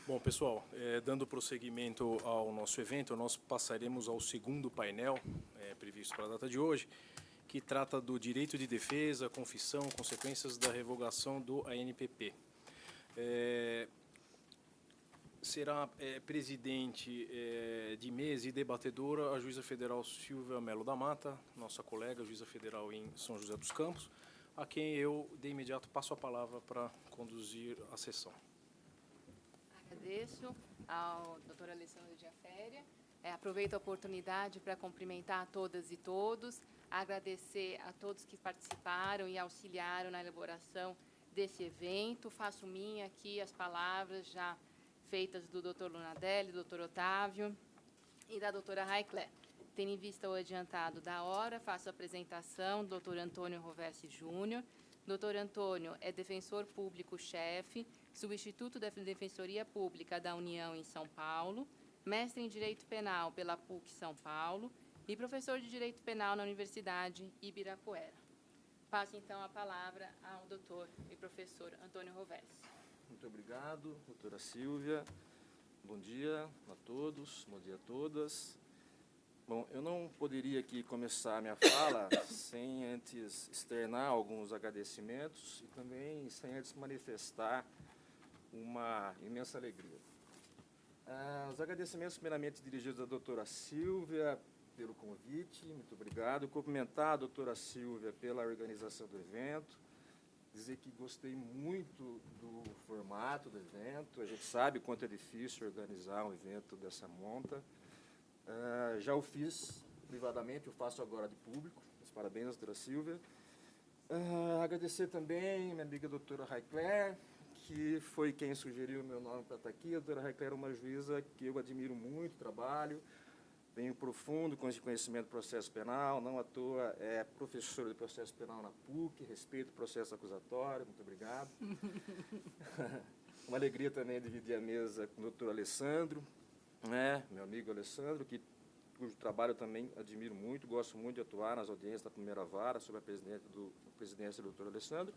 Bom, pessoal, dando prosseguimento ao nosso evento, nós passaremos ao segundo painel previsto para a data de hoje, que trata do direito de defesa, confissão, consequências da revogação do ANPP. Será presidente de mesa e debatedora a juíza federal Silvia Melo da Mata, nossa colega, juíza federal em São José dos Campos, a quem eu, de imediato, passo a palavra para conduzir a sessão. Agradeço ao Dr. Alessandro Diaféria. Aproveito a oportunidade para cumprimentar a todas e todos, agradecer a todos que participaram e auxiliaram na elaboração desse evento. Faço minha aqui as palavras já feitas do Dr. Lunadelli, do Dr. Otávio e da doutora Raicler. Tendo em vista o adiantado da hora, faço a apresentação do Dr. Antônio Rovessi Júnior. Dr. Antônio é defensor público-chefe, substituto da Defensoria Pública da União em São Paulo, mestre em Direito Penal pela PUC São Paulo e professor de Direito Penal na Universidade Ibirapuera. Passo, então, a palavra ao doutor e professor Antônio Rovessi. Muito obrigado, doutora Silvia. Bom dia a todos, bom dia a todas. Bom, eu não poderia aqui começar a minha fala sem antes externar alguns agradecimentos e também sem antes manifestar uma imensa alegria. Os agradecimentos primeiramente dirigidos à doutora Silvia pelo convite, muito obrigado. Cumprimentar a doutora Silvia pela organização do evento, dizer que gostei muito do formato do evento, a gente sabe quanto é difícil organizar um evento dessa monta. Já o fiz privadamente, eu faço agora de público. Mas parabéns, doutora Silvia. Agradecer também a minha amiga doutora Raicler, que foi quem sugeriu o meu nome para estar aqui. A doutora Raicler é uma juíza que eu admiro muito o trabalho, tenho profundo conhecimento do processo penal, não à toa é professora de processo penal na PUC, respeito o processo acusatório, muito obrigado. Uma alegria também dividir a mesa com o doutor Alessandro, meu amigo Alessandro, cujo trabalho eu também admiro muito, gosto muito de atuar nas audiências da primeira vara, sob a presidência do doutor Alessandro,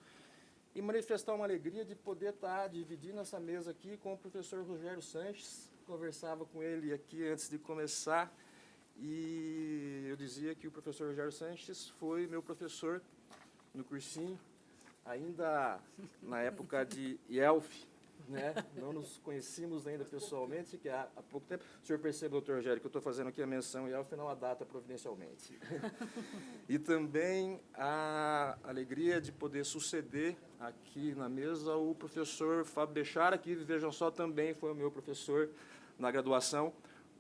e manifestar uma alegria de poder estar dividindo essa mesa aqui com o professor Rogério Sanches. Conversava com ele aqui antes de começar, e eu dizia que o professor Rogério Sanches foi meu professor no cursinho, ainda na época de IELF, né? Não nos conhecíamos ainda pessoalmente, que há pouco tempo. O senhor percebe, doutor Rogério, que eu estou fazendo aqui a menção e ao final a data providencialmente. E também a alegria de poder suceder aqui na mesa o professor Fábio Bechara, que, vejam só, também foi o meu professor na graduação,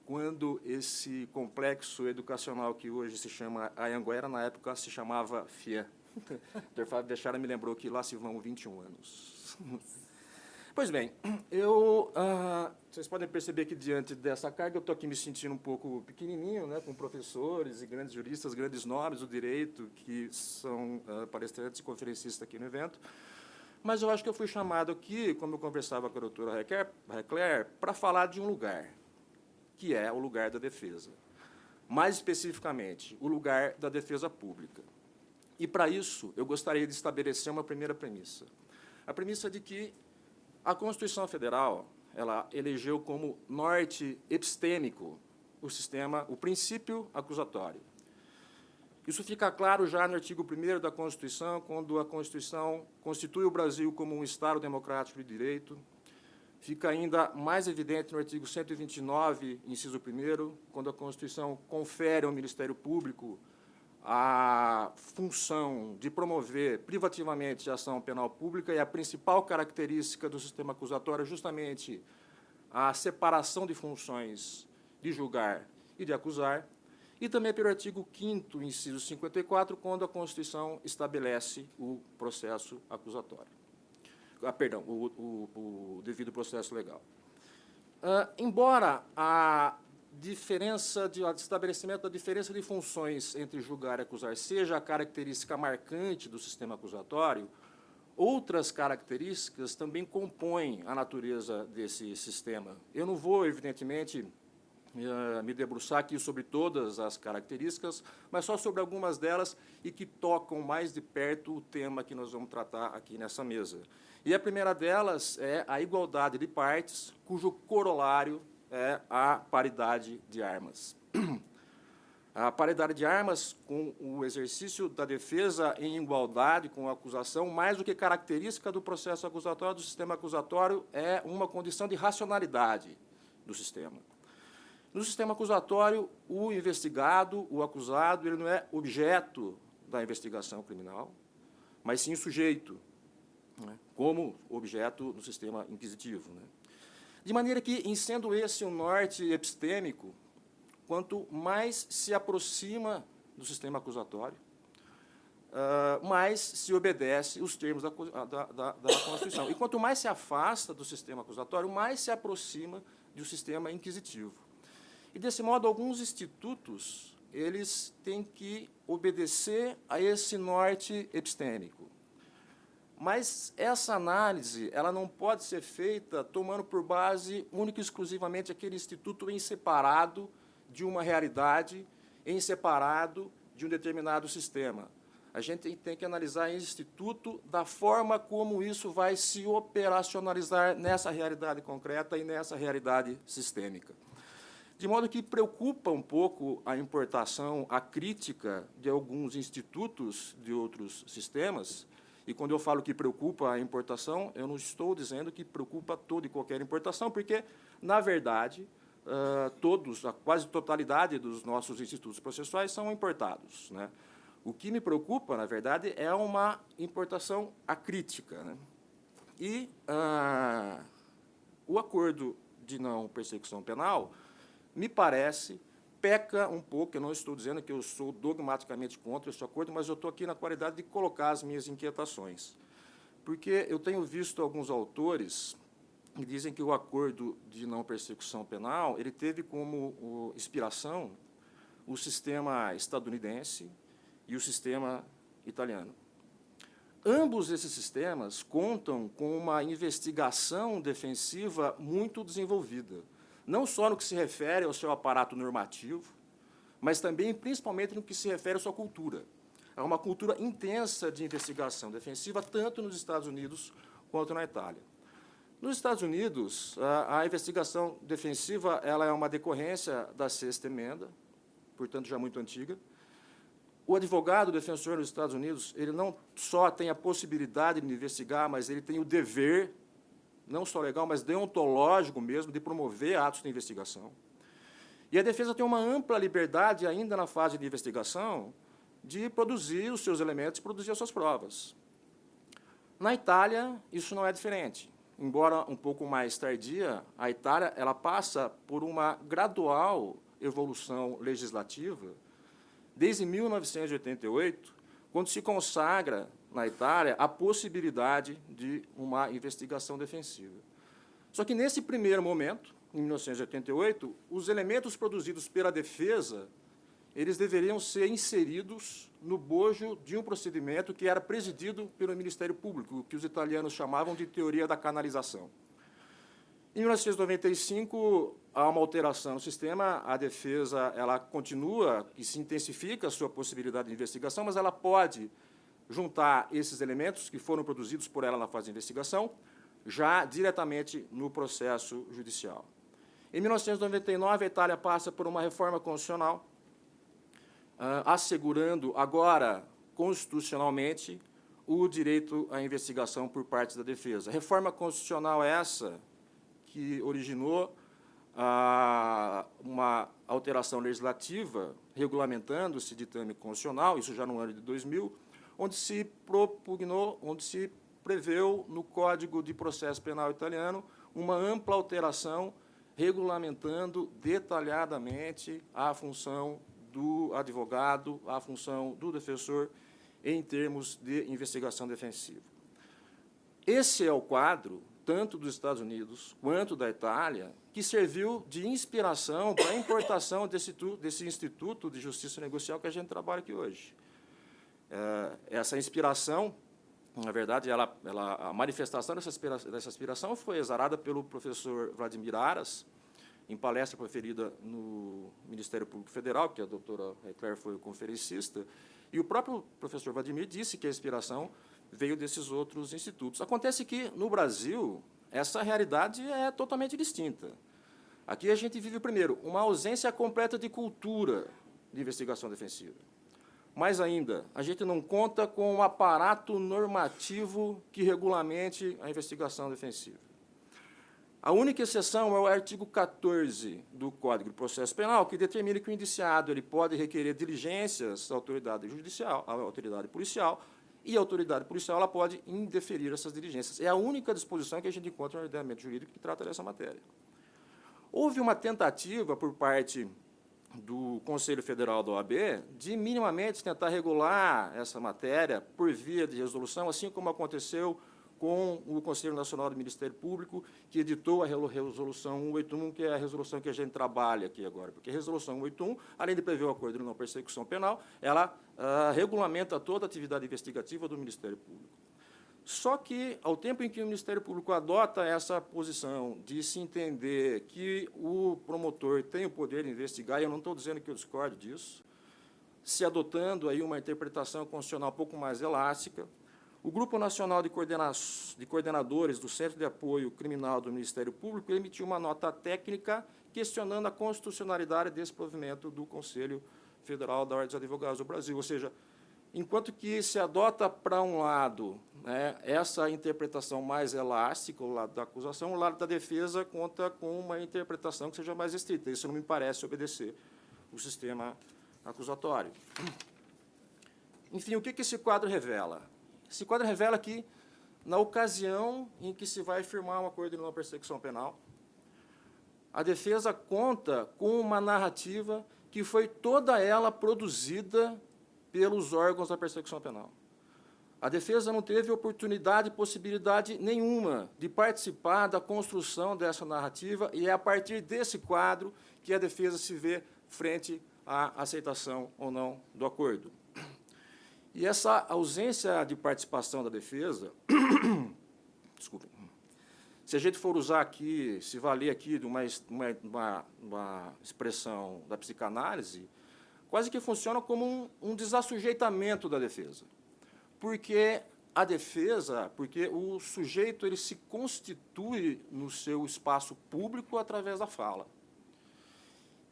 quando esse complexo educacional que hoje se chama Anhanguera, na época se chamava FIAN. O doutor Fábio Bechara me lembrou que lá se vão 21 anos. Pois bem, vocês podem perceber que, diante dessa carga, eu estou aqui me sentindo um pouco pequenininho, né, com professores e grandes juristas, grandes nomes do direito, que são palestrantes e conferencistas aqui no evento. Mas eu acho que eu fui chamado aqui, como eu conversava com a doutora Raicler, para falar de um lugar, que é o lugar da defesa. Mais especificamente, o lugar da defesa pública. E, para isso, eu gostaria de estabelecer uma primeira premissa. A premissa de que a Constituição Federal, ela elegeu como norte epistêmico o princípio acusatório. Isso fica claro já no artigo 1º da Constituição, quando a Constituição constitui o Brasil como um Estado democrático de direito. Fica ainda mais evidente no artigo 129, inciso 1º, quando a Constituição confere ao Ministério Público a função de promover privativamente a ação penal pública, e a principal característica do sistema acusatório é justamente a separação de funções de julgar e de acusar, e também pelo artigo 5º, inciso 54, quando a Constituição estabelece o processo acusatório. Perdão, o devido processo legal. Embora a estabelecimento da diferença de funções entre julgar e acusar seja a característica marcante do sistema acusatório, outras características também compõem a natureza desse sistema. Eu não vou, evidentemente, me debruçar aqui sobre todas as características, mas só sobre algumas delas e que tocam mais de perto o tema que nós vamos tratar aqui nessa mesa. E a primeira delas é a igualdade de partes, cujo corolário é a paridade de armas. A paridade de armas, com o exercício da defesa em igualdade com a acusação, mais do que característica do processo acusatório, do sistema acusatório, é uma condição de racionalidade do sistema. No sistema acusatório, o investigado, o acusado, ele não é objeto da investigação criminal, mas sim sujeito, né, como objeto do sistema inquisitivo, né. De maneira que, em sendo esse um norte epistêmico, quanto mais se aproxima do sistema acusatório, mais se obedece os termos da Constituição. E quanto mais se afasta do sistema acusatório, mais se aproxima do sistema inquisitivo. E, desse modo, alguns institutos eles têm que obedecer a esse norte epistêmico. Mas essa análise ela não pode ser feita tomando por base única e exclusivamente aquele instituto em separado de uma realidade, em separado de um determinado sistema. A gente tem que analisar esse instituto da forma como isso vai se operacionalizar nessa realidade concreta e nessa realidade sistêmica. De modo que preocupa um pouco a importação, a crítica de alguns institutos de outros sistemas. E, quando eu falo que preocupa a importação, eu não estou dizendo que preocupa toda e qualquer importação, porque, na verdade, a quase totalidade dos nossos institutos processuais são importados, né? O que me preocupa, na verdade, é uma importação acrítica, né? E o acordo de não persecução penal, me parece, peca um pouco. Eu não estou dizendo que eu sou dogmaticamente contra esse acordo, mas eu estou aqui na qualidade de colocar as minhas inquietações. Porque eu tenho visto alguns autores que dizem que o acordo de não persecução penal ele teve como inspiração o sistema estadunidense e o sistema italiano. Ambos esses sistemas contam com uma investigação defensiva muito desenvolvida, não só no que se refere ao seu aparato normativo, mas também, principalmente, no que se refere à sua cultura. Há uma cultura intensa de investigação defensiva, tanto nos Estados Unidos quanto na Itália. Nos Estados Unidos, a investigação defensiva ela é uma decorrência da Sexta Emenda, portanto, já muito antiga. O advogado defensor nos Estados Unidos, ele não só tem a possibilidade de investigar, mas ele tem o dever, não só legal, mas deontológico mesmo, de promover atos de investigação. E a defesa tem uma ampla liberdade, ainda na fase de investigação, de produzir os seus elementos, produzir as suas provas. Na Itália, isso não é diferente. Embora um pouco mais tardia, a Itália ela passa por uma gradual evolução legislativa, desde 1988, quando se consagra na Itália a possibilidade de uma investigação defensiva. Só que, nesse primeiro momento, em 1988, os elementos produzidos pela defesa eles deveriam ser inseridos no bojo de um procedimento que era presidido pelo Ministério Público, o que os italianos chamavam de teoria da canalização. Em 1995, há uma alteração no sistema, a defesa ela continua e se intensifica a sua possibilidade de investigação, mas ela pode juntar esses elementos que foram produzidos por ela na fase de investigação, já diretamente no processo judicial. Em 1999, a Itália passa por uma reforma constitucional, assegurando agora, constitucionalmente, o direito à investigação por parte da defesa. Reforma constitucional essa que originou uma alteração legislativa regulamentando esse ditame constitucional, isso já no ano de 2000, onde se propugnou, onde se preveu no Código de Processo Penal italiano uma ampla alteração regulamentando detalhadamente a função do advogado, a função do defensor em termos de investigação defensiva. Esse é o quadro, tanto dos Estados Unidos quanto da Itália, que serviu de inspiração para a importação desse Instituto de Justiça Negocial que a gente trabalha aqui hoje. Essa inspiração, na verdade, a manifestação dessa inspiração foi exarada pelo professor Vladimir Aras, em palestra proferida no Ministério Público Federal, que a doutora Claire foi o conferencista, e o próprio professor Vladimir disse que a inspiração veio desses outros institutos. Acontece que, no Brasil, essa realidade é totalmente distinta. Aqui a gente vive, primeiro, uma ausência completa de cultura de investigação defensiva. Mais ainda, a gente não conta com um aparato normativo que regulamente a investigação defensiva. A única exceção é o artigo 14 do Código de Processo Penal, que determina que o indiciado ele pode requerer diligências à autoridade judicial, à autoridade policial, e a autoridade policial ela pode indeferir essas diligências. É a única disposição que a gente encontra no ordenamento jurídico que trata dessa matéria. Houve uma tentativa por parte do Conselho Federal da OAB de minimamente tentar regular essa matéria por via de resolução, assim como aconteceu com o Conselho Nacional do Ministério Público, que editou a Resolução 181, que é a resolução que a gente trabalha aqui agora. Porque a Resolução 181, além de prever o acordo de não persecução penal, ela regulamenta toda a atividade investigativa do Ministério Público. Só que, ao tempo em que o Ministério Público adota essa posição de se entender que o promotor tem o poder de investigar, e eu não estou dizendo que eu discordo disso, se adotando aí uma interpretação constitucional um pouco mais elástica, o Grupo Nacional de Coordenadores do Centro de Apoio Criminal do Ministério Público emitiu uma nota técnica questionando a constitucionalidade desse provimento do Conselho Federal da Ordem dos Advogados do Brasil, ou seja, enquanto que se adota, para um lado, né, essa interpretação mais elástica, o lado da acusação, o lado da defesa conta com uma interpretação que seja mais estrita. Isso não me parece obedecer o sistema acusatório. Enfim, o que esse quadro revela? Esse quadro revela que, na ocasião em que se vai firmar um acordo de não persecução penal, a defesa conta com uma narrativa que foi toda ela produzida pelos órgãos da persecução penal. A defesa não teve oportunidade e possibilidade nenhuma de participar da construção dessa narrativa, e é a partir desse quadro que a defesa se vê frente à aceitação ou não do acordo. E essa ausência de participação da defesa, desculpem, se a gente for usar aqui, se valer aqui de uma expressão da psicanálise, quase que funciona como um desassujeitamento da defesa. Porque a defesa, porque o sujeito ele se constitui no seu espaço público através da fala.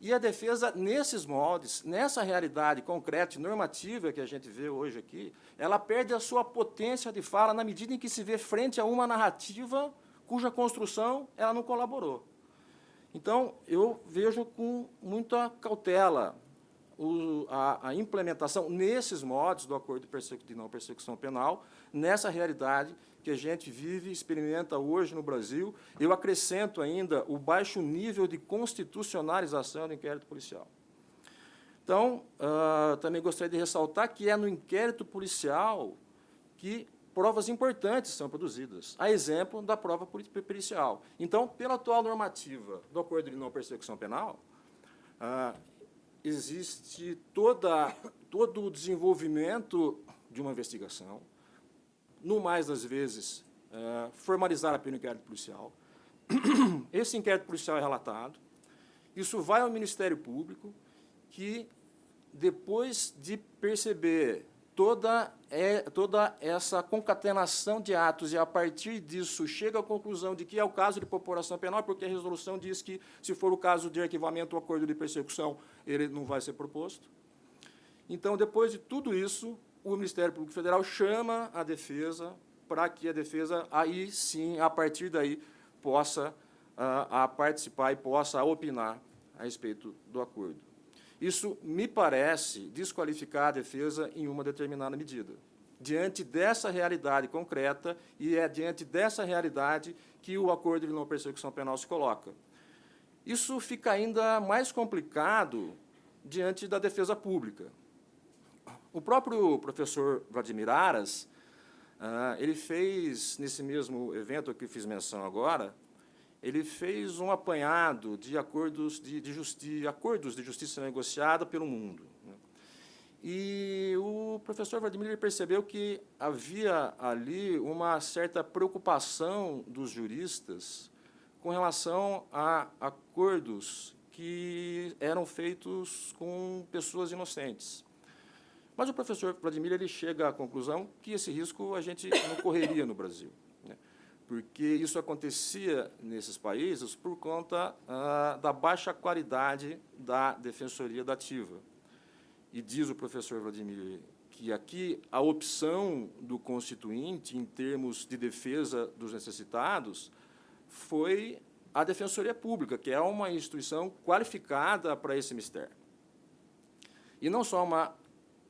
E a defesa, nesses moldes, nessa realidade concreta e normativa que a gente vê hoje aqui, ela perde a sua potência de fala na medida em que se vê frente a uma narrativa cuja construção ela não colaborou. Então, eu vejo com muita cautela a implementação nesses modos do acordo de não persecução penal, nessa realidade que a gente vive e experimenta hoje no Brasil. Eu acrescento ainda o baixo nível de constitucionalização do inquérito policial. Então, também gostaria de ressaltar que é no inquérito policial que provas importantes são produzidas, a exemplo da prova pericial. Então, pela atual normativa do acordo de não persecução penal, existe todo o desenvolvimento de uma investigação, no mais das vezes, formalizada pelo inquérito policial. Esse inquérito policial é relatado, isso vai ao Ministério Público, que, depois de perceber toda essa concatenação de atos e, a partir disso, chega à conclusão de que é o caso de população penal, porque a resolução diz que, se for o caso de arquivamento ou acordo de persecução, ele não vai ser proposto. Então, depois de tudo isso, o Ministério Público Federal chama a defesa para que a defesa, aí sim, a partir daí, possa participar e possa opinar a respeito do acordo. Isso me parece desqualificar a defesa em uma determinada medida. Diante dessa realidade concreta, e é diante dessa realidade que o acordo de não persecução penal se coloca. Isso fica ainda mais complicado diante da defesa pública. O próprio professor Vladimir Aras, ele fez, nesse mesmo evento que fiz menção agora, ele fez um apanhado de acordos de justiça negociada pelo mundo. E o professor Vladimir percebeu que havia ali uma certa preocupação dos juristas com relação a acordos que eram feitos com pessoas inocentes. Mas o professor Vladimir ele chega à conclusão que esse risco a gente não correria no Brasil, né? Porque isso acontecia nesses países por conta da baixa qualidade da defensoria dativa. E diz o professor Vladimir que aqui a opção do Constituinte, em termos de defesa dos necessitados, foi a Defensoria Pública, que é uma instituição qualificada para esse mistério. E não só uma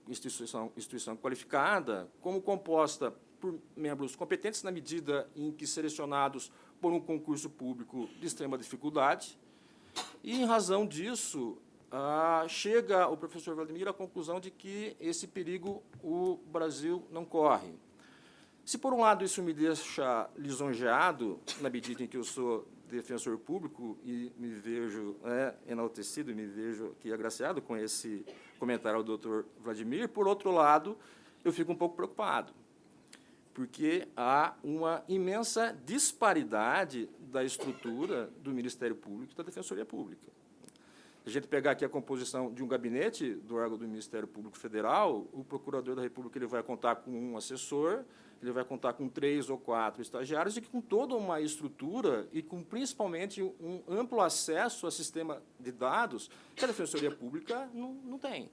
instituição qualificada, como composta por membros competentes na medida em que selecionados por um concurso público de extrema dificuldade. E, em razão disso, chega o professor Vladimir à conclusão de que esse perigo o Brasil não corre. Se, por um lado, isso me deixa lisonjeado, na medida em que eu sou defensor público e me vejo enaltecido, e me vejo aqui agraciado com esse comentário ao doutor Vladimir, por outro lado, eu fico um pouco preocupado, porque há uma imensa disparidade da estrutura do Ministério Público e da Defensoria Pública. Se a gente pegar aqui a composição de um gabinete do órgão do Ministério Público Federal, o procurador da República ele vai contar com um assessor, ele vai contar com 3 ou 4 estagiários e com toda uma estrutura e com, principalmente, um amplo acesso ao sistema de dados que a Defensoria Pública não tem.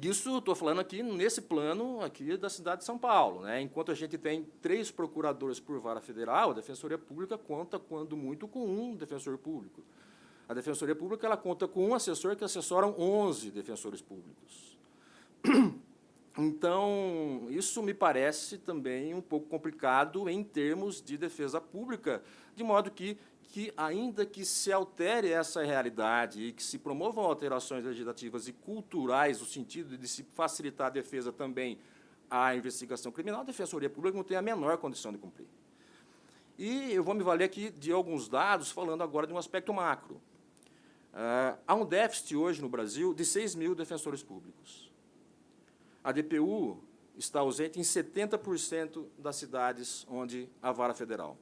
Isso estou falando aqui nesse plano aqui da cidade de São Paulo, né? Enquanto a gente tem 3 procuradores por vara federal, a Defensoria Pública conta, quando muito, com um defensor público. A Defensoria Pública ela conta com um assessor que assessoram 11 defensores públicos. Então, isso me parece também um pouco complicado em termos de defesa pública, de modo que ainda que se altere essa realidade e que se promovam alterações legislativas e culturais, no sentido de se facilitar a defesa também à investigação criminal, a Defensoria Pública não tem a menor condição de cumprir. E eu vou me valer aqui de alguns dados, falando agora de um aspecto macro. Há um déficit hoje no Brasil de 6 mil defensores públicos. A DPU está ausente em 70% das cidades onde há vara federal.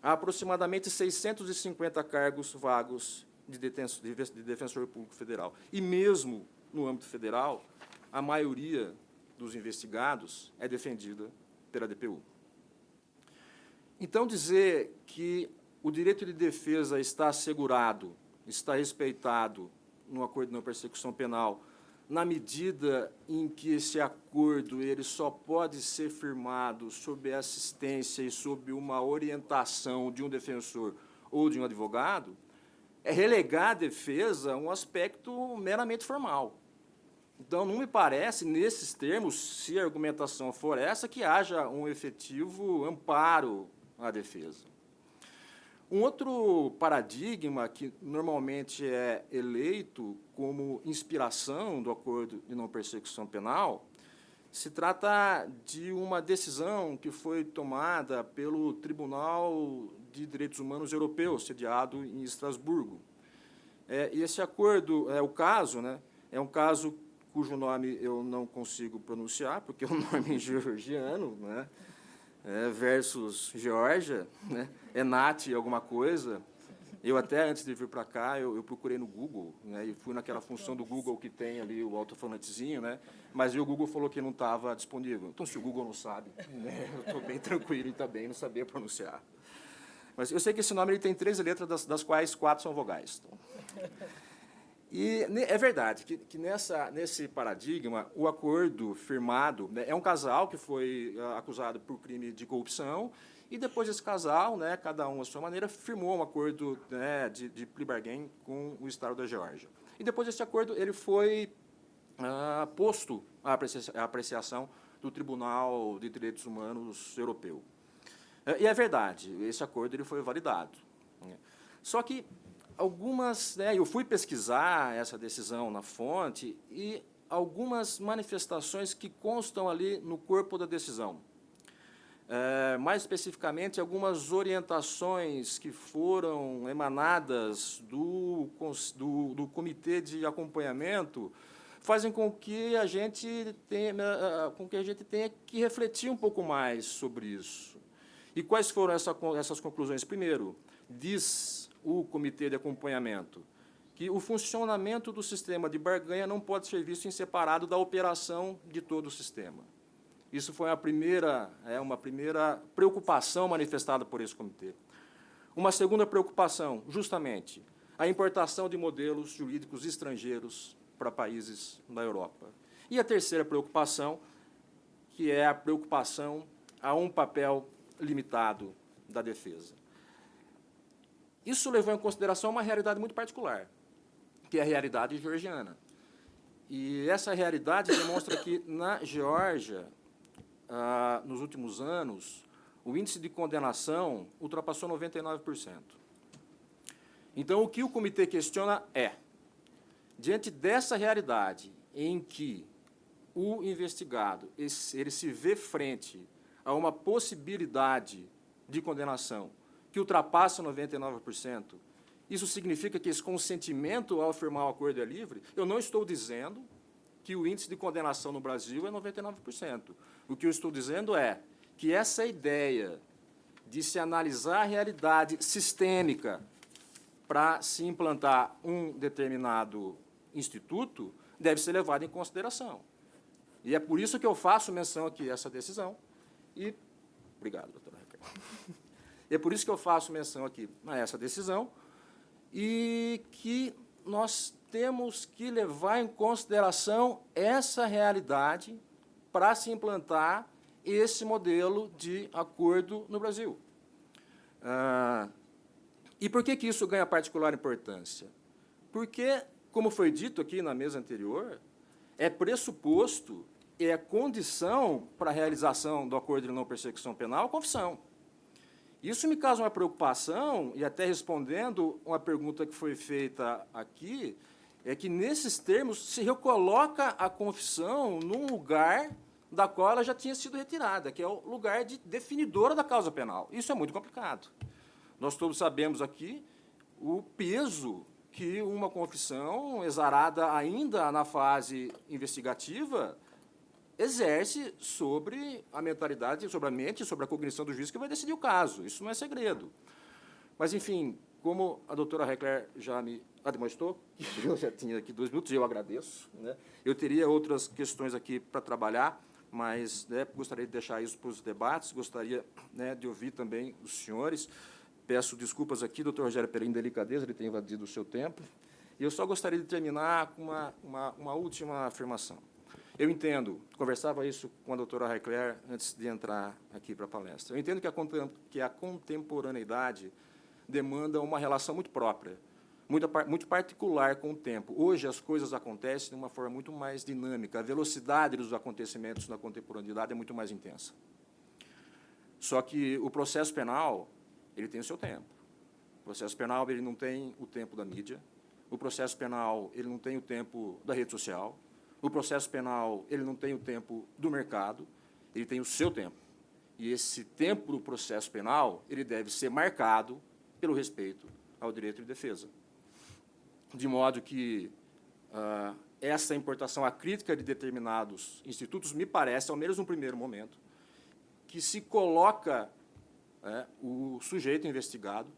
Há aproximadamente 650 cargos vagos de defensor público federal. E mesmo no âmbito federal, a maioria dos investigados é defendida pela DPU. Então, dizer que o direito de defesa está assegurado, está respeitado no acordo de não persecução penal, na medida em que esse acordo ele só pode ser firmado sob a assistência e sob uma orientação de um defensor ou de um advogado, é relegar a defesa a um aspecto meramente formal. Então, não me parece, nesses termos, se a argumentação for essa, que haja um efetivo amparo à defesa. Um outro paradigma que normalmente é eleito como inspiração do acordo de não persecução penal se trata de uma decisão que foi tomada pelo Tribunal de Direitos Humanos Europeu, sediado em Estrasburgo. E esse acordo, o caso, né, é um caso cujo nome eu não consigo pronunciar, porque é um nome georgiano, né? Versus Geórgia, né? Enat alguma coisa. Eu até, antes de vir para cá, eu procurei no Google, né? E fui naquela função do Google que tem ali o alto-falantezinho, né? Mas o Google falou que não estava disponível. Então, se o Google não sabe, né? Eu estou bem tranquilo em também não saber pronunciar. Mas eu sei que esse nome ele tem 13 letras, das quais 4 são vogais. Então. E é verdade que nesse paradigma, o acordo firmado, né, é um casal que foi acusado por crime de corrupção, e depois desse casal, né, cada um à sua maneira, firmou um acordo, né, de plea bargain com o Estado da Geórgia. E depois desse acordo, ele foi posto à apreciação do Tribunal de Direitos Humanos Europeu. E é verdade, esse acordo ele foi validado. Né. Só que algumas, né, eu fui pesquisar essa decisão na fonte e algumas manifestações que constam ali no corpo da decisão. Mais especificamente, algumas orientações que foram emanadas do Comitê de Acompanhamento fazem com que a gente tenha que refletir um pouco mais sobre isso. E quais foram essas conclusões? Primeiro, diz o Comitê de Acompanhamento que o funcionamento do sistema de barganha não pode ser visto em separado da operação de todo o sistema. Isso foi uma primeira preocupação manifestada por esse comitê. Uma segunda preocupação, justamente, a importação de modelos jurídicos estrangeiros para países da Europa. E a terceira preocupação, que é a preocupação a um papel limitado da defesa. Isso levou em consideração uma realidade muito particular, que é a realidade georgiana. E essa realidade demonstra que, na Geórgia, nos últimos anos, o índice de condenação ultrapassou 99%. Então, o que o comitê questiona é, diante dessa realidade em que o investigado ele se vê frente a uma possibilidade de condenação que ultrapassa 99%, isso significa que esse consentimento ao firmar o acordo é livre? Eu não estou dizendo que o índice de condenação no Brasil é 99%. O que eu estou dizendo é que essa ideia de se analisar a realidade sistêmica para se implantar um determinado instituto deve ser levada em consideração. E é por isso que eu faço menção aqui a essa decisão. E obrigado, doutora Raquel. É por isso que eu faço menção aqui a essa decisão e que nós temos que levar em consideração essa realidade para se implantar esse modelo de acordo no Brasil. E por que isso ganha particular importância? Porque, como foi dito aqui na mesa anterior, é pressuposto, é condição para a realização do acordo de não persecução penal a confissão. Isso me causa uma preocupação, e até respondendo uma pergunta que foi feita aqui, é que, nesses termos, se recoloca a confissão num lugar da qual ela já tinha sido retirada, que é o lugar de definidora da causa penal. Isso é muito complicado. Nós todos sabemos aqui o peso que uma confissão exarada ainda na fase investigativa exerce sobre a mentalidade, sobre a mente, sobre a cognição do juiz que vai decidir o caso. Isso não é segredo. Mas, enfim, como a doutora Heckler já me demonstrou, eu já tinha aqui 2 minutos, eu agradeço, né? Eu teria outras questões aqui para trabalhar, mas, né, gostaria de deixar isso para os debates, gostaria, né, de ouvir também os senhores. Peço desculpas aqui, doutor Rogério Pereira, delicadeza, ele tem invadido o seu tempo. E eu só gostaria de terminar com uma última afirmação. Eu entendo, conversava isso com a doutora Heckler antes de entrar aqui para a palestra, eu entendo que a contemporaneidade demanda uma relação muito própria, muito particular com o tempo. Hoje as coisas acontecem de uma forma muito mais dinâmica, a velocidade dos acontecimentos na contemporaneidade é muito mais intensa. Só que o processo penal, ele tem o seu tempo. O processo penal, ele não tem o tempo da mídia, o processo penal, ele não tem o tempo da rede social, o processo penal, ele não tem o tempo do mercado, ele tem o seu tempo. E esse tempo do processo penal, ele deve ser marcado pelo respeito ao direito de defesa. De modo que essa importação, a crítica de determinados institutos, me parece, ao menos no primeiro momento, que se coloca o sujeito investigado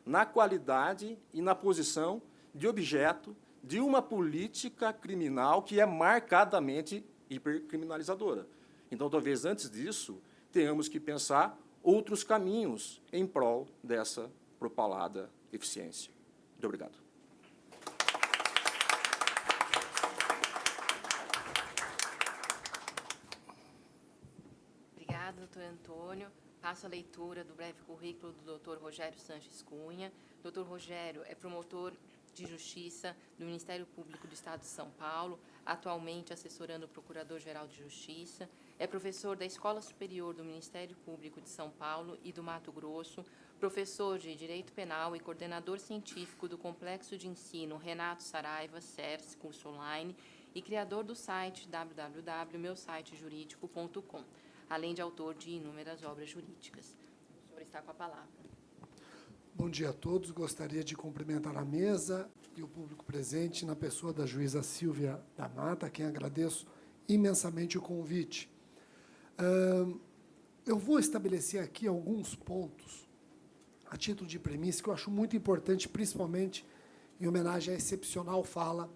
na qualidade e na posição de objeto de uma política criminal que é marcadamente hipercriminalizadora. Então, talvez, antes disso, tenhamos que pensar outros caminhos em prol dessa propalada eficiência. Muito obrigado. Obrigada, doutor Antônio. Passo a leitura do breve currículo do doutor Rogério Sanches Cunha. Doutor Rogério é promotor de Justiça do Ministério Público do Estado de São Paulo, atualmente assessorando o Procurador-Geral de Justiça. É professor da Escola Superior do Ministério Público de São Paulo e do Mato Grosso, professor de Direito Penal e coordenador científico do Complexo de Ensino Renato Saraiva, CERS, curso online, e criador do site www.meusitejuridico.com, além de autor de inúmeras obras jurídicas. O senhor está com a palavra. Bom dia a todos. Gostaria de cumprimentar a mesa e o público presente na pessoa da juíza Silvia da Mata, a quem agradeço imensamente o convite. eu vou estabelecer aqui alguns pontos, a título de premissa, que eu acho muito importante, principalmente em homenagem à excepcional fala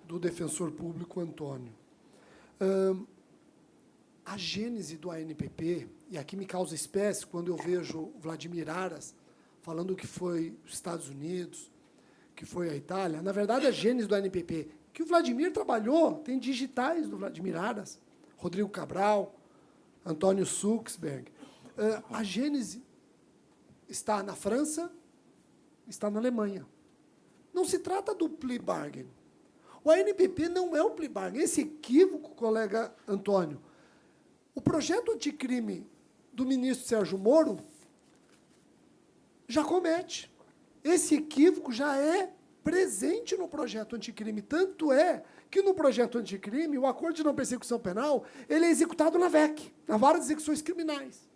do defensor público Antônio. A gênese do ANPP, e aqui me causa espécie quando eu vejo Vladimir Aras falando que foi os Estados Unidos, que foi a Itália. Na verdade, a gênese do ANPP, que o Vladimir trabalhou, tem digitais do Vladimir Aras, Rodrigo Cabral, Antônio Suxberg. A gênese está na França, está na Alemanha. Não se trata do plea bargain. O ANPP não é o plea bargain. Esse equívoco, colega Antônio, o projeto anticrime do ministro Sérgio Moro já comete. Esse equívoco já é presente no projeto anticrime. Tanto é que no projeto anticrime, o acordo de não persecução penal, ele é executado na VEC, na Vara de Execuções Criminais.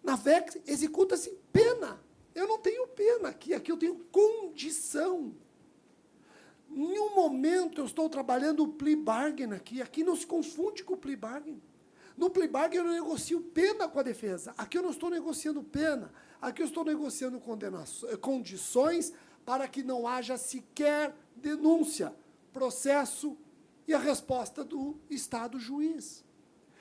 Na VEC, executa-se pena. Eu não tenho pena aqui eu tenho condição. Em nenhum momento eu estou trabalhando o plea bargain aqui. Aqui não se confunde com o plea bargain. No plea bargain eu não negocio pena com a defesa. Aqui eu não estou negociando pena. Aqui eu estou negociando condições para que não haja sequer denúncia, processo e a resposta do Estado juiz.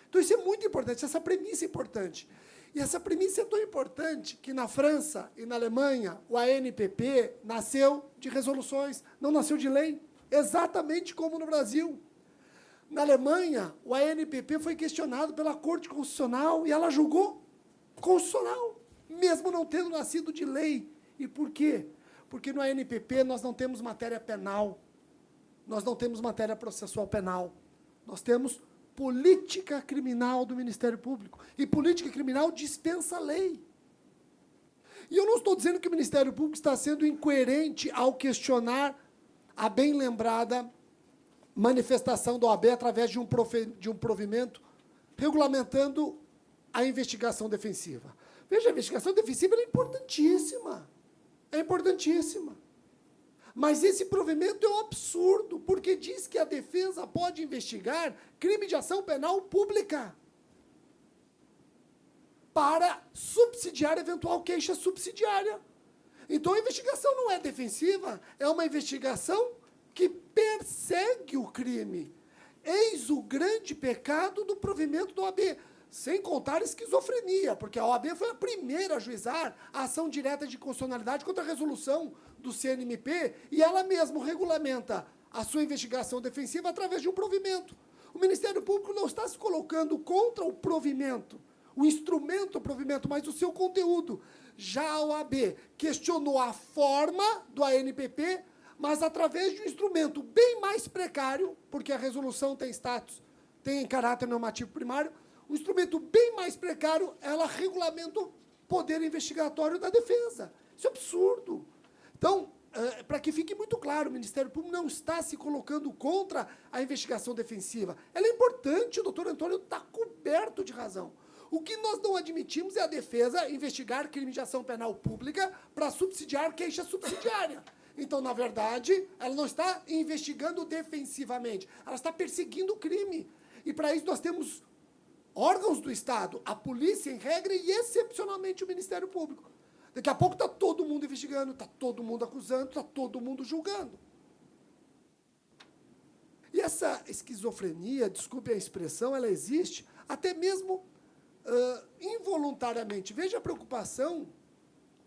Então, isso é muito importante, essa premissa é importante. E essa premissa é tão importante que, na França e na Alemanha, o ANPP nasceu de resoluções, não nasceu de lei, exatamente como no Brasil. Na Alemanha, o ANPP foi questionado pela Corte Constitucional e ela julgou constitucional, mesmo não tendo nascido de lei. E por quê? Porque no ANPP nós não temos matéria penal, nós não temos matéria processual penal, nós temos política criminal do Ministério Público. E política criminal dispensa lei. E eu não estou dizendo que o Ministério Público está sendo incoerente ao questionar a bem lembrada manifestação da OAB através de um provimento regulamentando a investigação defensiva. Veja, a investigação defensiva é importantíssima. É importantíssima. Mas esse provimento é um absurdo, porque diz que a defesa pode investigar crime de ação penal pública para subsidiar eventual queixa subsidiária. Então, a investigação não é defensiva, é uma investigação que persegue o crime. Eis o grande pecado do provimento da OAB. Sem contar a esquizofrenia, porque a OAB foi a primeira a ajuizar a ação direta de constitucionalidade contra a resolução do CNMP, e ela mesma regulamenta a sua investigação defensiva através de um provimento. O Ministério Público não está se colocando contra o provimento, o instrumento provimento, mas o seu conteúdo. Já a OAB questionou a forma do ANPP, mas através de um instrumento bem mais precário, porque a resolução tem status, tem caráter normativo primário, um instrumento bem mais precário, ela regulamenta o poder investigatório da defesa. Isso é absurdo. Então, para que fique muito claro, o Ministério Público não está se colocando contra a investigação defensiva. Ela é importante, o doutor Antônio está coberto de razão. O que nós não admitimos é a defesa investigar crime de ação penal pública para subsidiar queixa subsidiária. Então, na verdade, ela não está investigando defensivamente, ela está perseguindo o crime. E, para isso, nós temos órgãos do Estado, a polícia, em regra, e, excepcionalmente, o Ministério Público. Daqui a pouco está todo mundo investigando, está todo mundo acusando, está todo mundo julgando. E essa esquizofrenia, desculpe a expressão, ela existe até mesmo involuntariamente. Veja a preocupação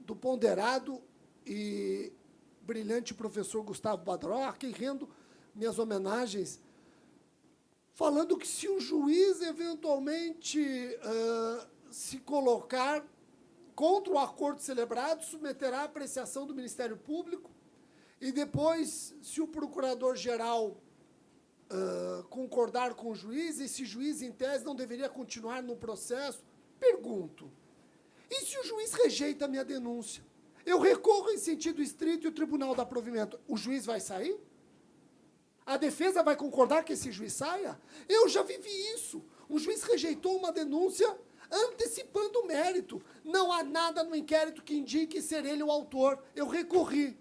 do ponderado e brilhante professor Gustavo Badró, a quem rendo minhas homenagens, falando que se o juiz eventualmente se colocar contra o acordo celebrado, submeterá à apreciação do Ministério Público, e depois, se o procurador-geral concordar com o juiz, esse juiz, em tese, não deveria continuar no processo. Pergunto, e se o juiz rejeita a minha denúncia? Eu recorro em sentido estrito e o tribunal dá provimento. O juiz vai sair? A defesa vai concordar que esse juiz saia? Eu já vivi isso. Um juiz rejeitou uma denúncia antecipando o mérito. Não há nada no inquérito que indique ser ele o autor. Eu recorri.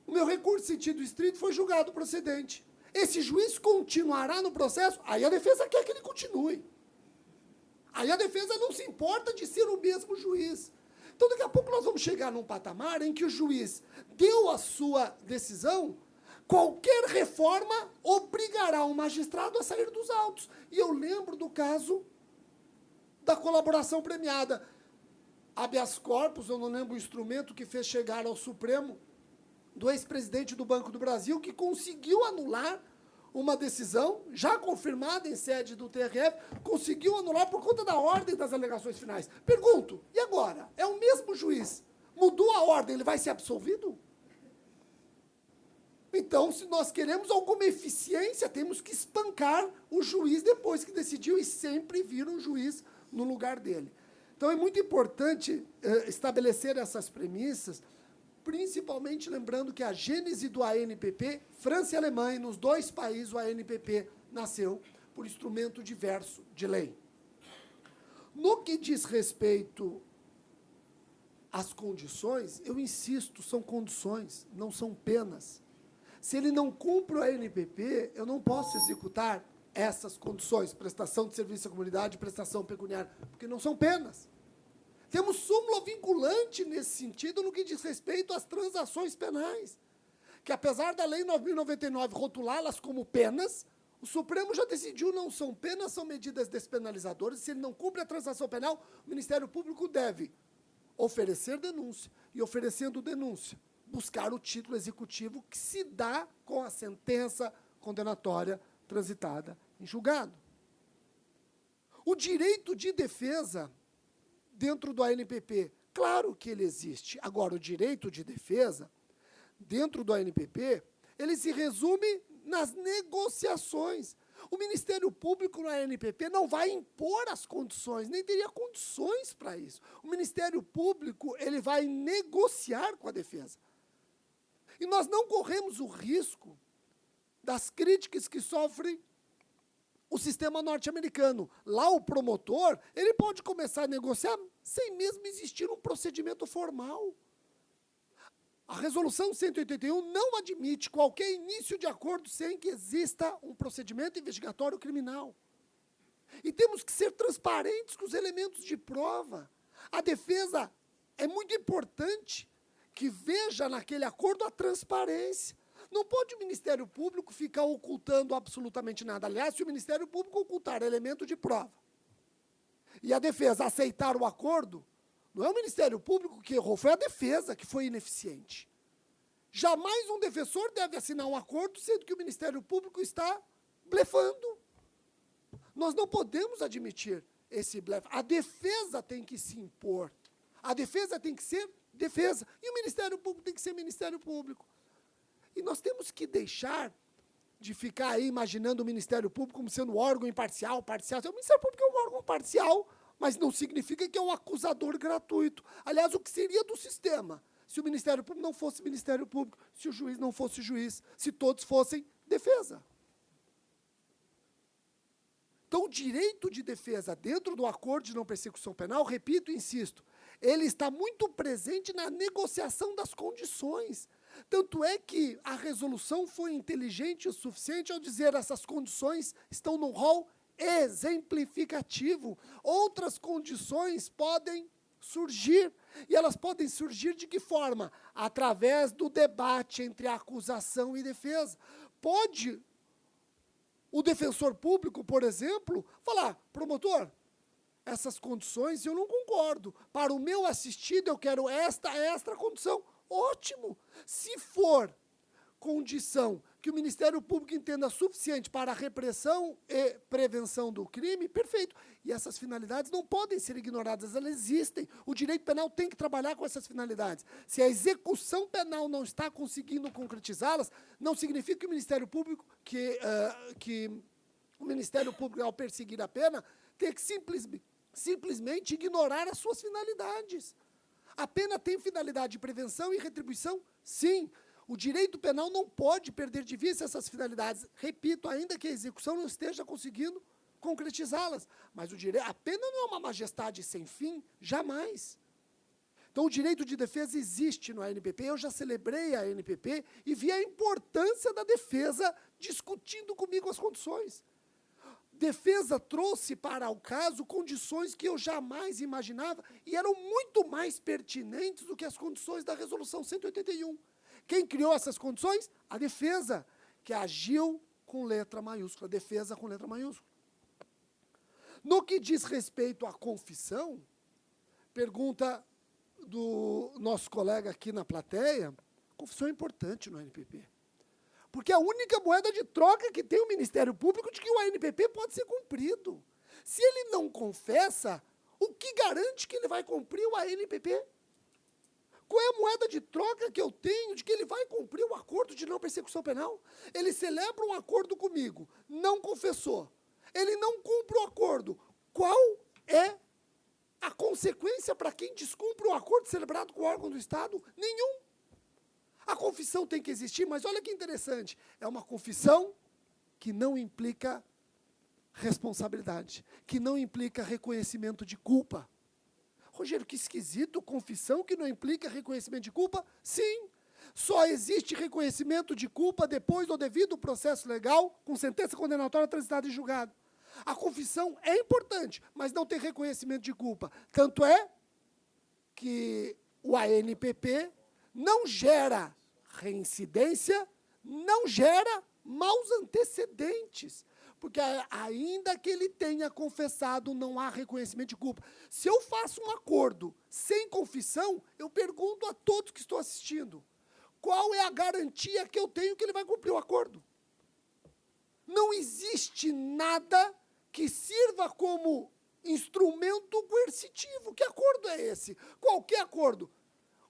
O meu recurso em sentido estrito foi julgado procedente. Esse juiz continuará no processo? Aí a defesa quer que ele continue. Aí a defesa não se importa de ser o mesmo juiz. Então, daqui a pouco nós vamos chegar num patamar em que o juiz deu a sua decisão, qualquer reforma obrigará o magistrado a sair dos autos. E eu lembro do caso da colaboração premiada. Habeas corpus, eu não lembro o instrumento que fez chegar ao Supremo, do ex-presidente do Banco do Brasil, que conseguiu anular uma decisão, já confirmada em sede do TRF, conseguiu anular por conta da ordem das alegações finais. Pergunto, e agora? É o mesmo juiz. Mudou a ordem, ele vai ser absolvido? Então, se nós queremos alguma eficiência, temos que espancar o juiz depois que decidiu e sempre vir um juiz no lugar dele. Então, é muito importante estabelecer essas premissas, principalmente lembrando que a gênese do ANPP, França e Alemanha, e nos dois países o ANPP nasceu por instrumento diverso de lei. No que diz respeito às condições, eu insisto, são condições, não são penas. Se ele não cumpre o ANPP, eu não posso executar essas condições, prestação de serviço à comunidade, prestação pecuniária, porque não são penas. Temos súmula vinculante nesse sentido no que diz respeito às transações penais, que apesar da Lei 9.099 rotulá-las como penas, o Supremo já decidiu não são penas, são medidas despenalizadoras. Se ele não cumpre a transação penal, o Ministério Público deve oferecer denúncia e, oferecendo denúncia, buscar o título executivo que se dá com a sentença condenatória transitada em julgado. O direito de defesa dentro do ANPP, claro que ele existe. Agora, o direito de defesa, dentro do ANPP, ele se resume nas negociações. O Ministério Público no ANPP não vai impor as condições, nem teria condições para isso. O Ministério Público ele vai negociar com a defesa. E nós não corremos o risco das críticas que sofre o sistema norte-americano. Lá o promotor, ele pode começar a negociar sem mesmo existir um procedimento formal. A resolução 181 não admite qualquer início de acordo sem que exista um procedimento investigatório criminal. E temos que ser transparentes com os elementos de prova. A defesa é muito importante que veja naquele acordo a transparência. Não pode o Ministério Público ficar ocultando absolutamente nada. Aliás, se o Ministério Público ocultar elemento de prova e a defesa aceitar o acordo, não é o Ministério Público que errou, foi a defesa que foi ineficiente. Jamais um defensor deve assinar um acordo sendo que o Ministério Público está blefando. Nós não podemos admitir esse blefe. A defesa tem que se impor. A defesa tem que ser defesa. E o Ministério Público tem que ser Ministério Público. E nós temos que deixar de ficar aí imaginando o Ministério Público como sendo um órgão imparcial, parcial. O Ministério Público é um órgão parcial, mas não significa que é um acusador gratuito. Aliás, o que seria do sistema se o Ministério Público não fosse Ministério Público, se o juiz não fosse juiz, se todos fossem defesa? Então, o direito de defesa dentro do acordo de não persecução penal, repito e insisto, ele está muito presente na negociação das condições. Tanto é que a resolução foi inteligente o suficiente ao dizer essas condições estão no rol exemplificativo. Outras condições podem surgir. E elas podem surgir de que forma? Através do debate entre a acusação e defesa. Pode o defensor público, por exemplo, falar, promotor, essas condições eu não concordo. Para o meu assistido eu quero esta condição. Ótimo! Se for condição que o Ministério Público entenda suficiente para a repressão e prevenção do crime, perfeito. E essas finalidades não podem ser ignoradas, elas existem. O direito penal tem que trabalhar com essas finalidades. Se a execução penal não está conseguindo concretizá-las, não significa que o Ministério Público, o Ministério Público, ao perseguir a pena, tem que simplesmente ignorar as suas finalidades. A pena tem finalidade de prevenção e retribuição? Sim. O direito penal não pode perder de vista essas finalidades. Repito, ainda que a execução não esteja conseguindo concretizá-las. Mas a pena não é uma majestade sem fim, jamais. Então, o direito de defesa existe no ANPP. Eu já celebrei a ANPP e vi a importância da defesa discutindo comigo as condições. defesa trouxe para o caso condições que eu jamais imaginava e eram muito mais pertinentes do que as condições da Resolução 181. Quem criou essas condições? A defesa, que agiu com letra maiúscula, defesa com letra maiúscula. No que diz respeito à confissão, pergunta do nosso colega aqui na plateia, confissão é importante no ANPP. Porque é a única moeda de troca que tem o Ministério Público de que o ANPP pode ser cumprido. Se ele não confessa, o que garante que ele vai cumprir o ANPP? Qual é a moeda de troca que eu tenho de que ele vai cumprir o acordo de não persecução penal? Ele celebra um acordo comigo, não confessou. Ele não cumpre o acordo. Qual é a consequência para quem descumpre o acordo celebrado com o órgão do Estado? Nenhum. A confissão tem que existir, mas olha que interessante. É uma confissão que não implica responsabilidade, que não implica reconhecimento de culpa. Rogério, que esquisito, confissão que não implica reconhecimento de culpa? Sim, só existe reconhecimento de culpa depois do devido processo legal, com sentença condenatória transitada em julgado. A confissão é importante, mas não tem reconhecimento de culpa. Tanto é que o ANPP não gera reincidência, não gera maus antecedentes. Porque ainda que ele tenha confessado, não há reconhecimento de culpa. Se eu faço um acordo sem confissão, eu pergunto a todos que estão assistindo, qual é a garantia que eu tenho que ele vai cumprir o acordo? Não existe nada que sirva como instrumento coercitivo. Que acordo é esse? Qualquer acordo.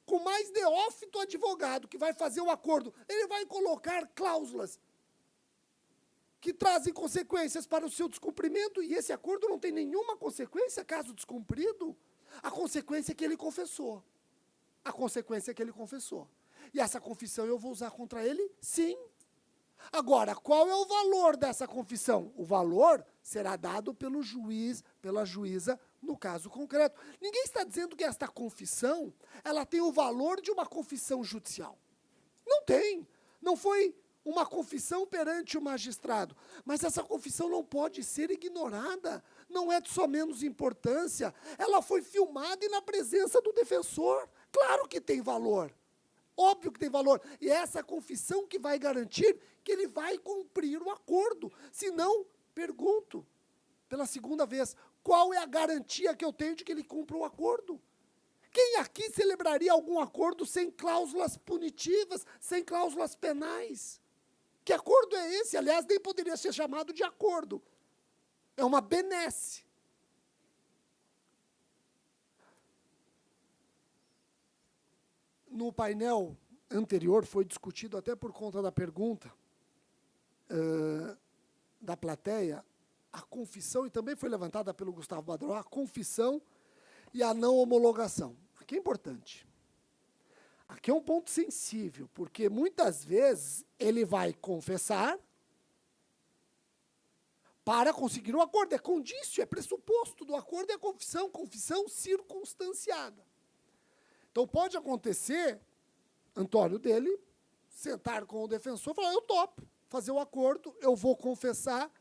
Com mais neófito advogado que vai fazer o acordo, ele vai colocar cláusulas que trazem consequências para o seu descumprimento, e esse acordo não tem nenhuma consequência caso descumprido. A consequência é que ele confessou. A consequência é que ele confessou. E essa confissão eu vou usar contra ele? Sim. Agora, qual é o valor dessa confissão? O valor será dado pelo juiz, pela juíza, no caso concreto. Ninguém está dizendo que esta confissão, ela tem o valor de uma confissão judicial. Não tem. Não foi uma confissão perante o magistrado. Mas essa confissão não pode ser ignorada. Não é de só menos importância. Ela foi filmada e na presença do defensor. Claro que tem valor. Óbvio que tem valor. E é essa confissão que vai garantir que ele vai cumprir o acordo. Se não, pergunto, pela segunda vez, qual é a garantia que eu tenho de que ele cumpra o acordo? Quem aqui celebraria algum acordo sem cláusulas punitivas, sem cláusulas penais? Que acordo é esse? Aliás, nem poderia ser chamado de acordo. É uma benesse. No painel anterior, foi discutido até por conta da pergunta da plateia, a confissão, e também foi levantada pelo Gustavo Badró, a confissão e a não homologação. Aqui é importante. Aqui é um ponto sensível, porque muitas vezes ele vai confessar para conseguir o acordo. É condício, é pressuposto do acordo, é a confissão, confissão circunstanciada. Então pode acontecer, Antônio, dele sentar com o defensor e falar, eu topo fazer o acordo, eu vou confessar,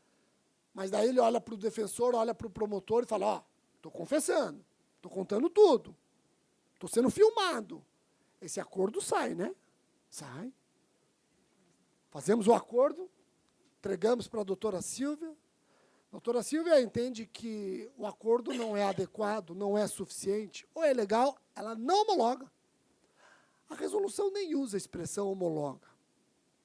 mas daí ele olha para o defensor, olha para o promotor e fala, ó, estou confessando, estou contando tudo, estou sendo filmado. Esse acordo sai, né? Sai. Fazemos o acordo, entregamos para a doutora Silvia. A doutora Silvia entende que o acordo não é adequado, não é suficiente, ou é legal, ela não homologa. A resolução nem usa a expressão homologa.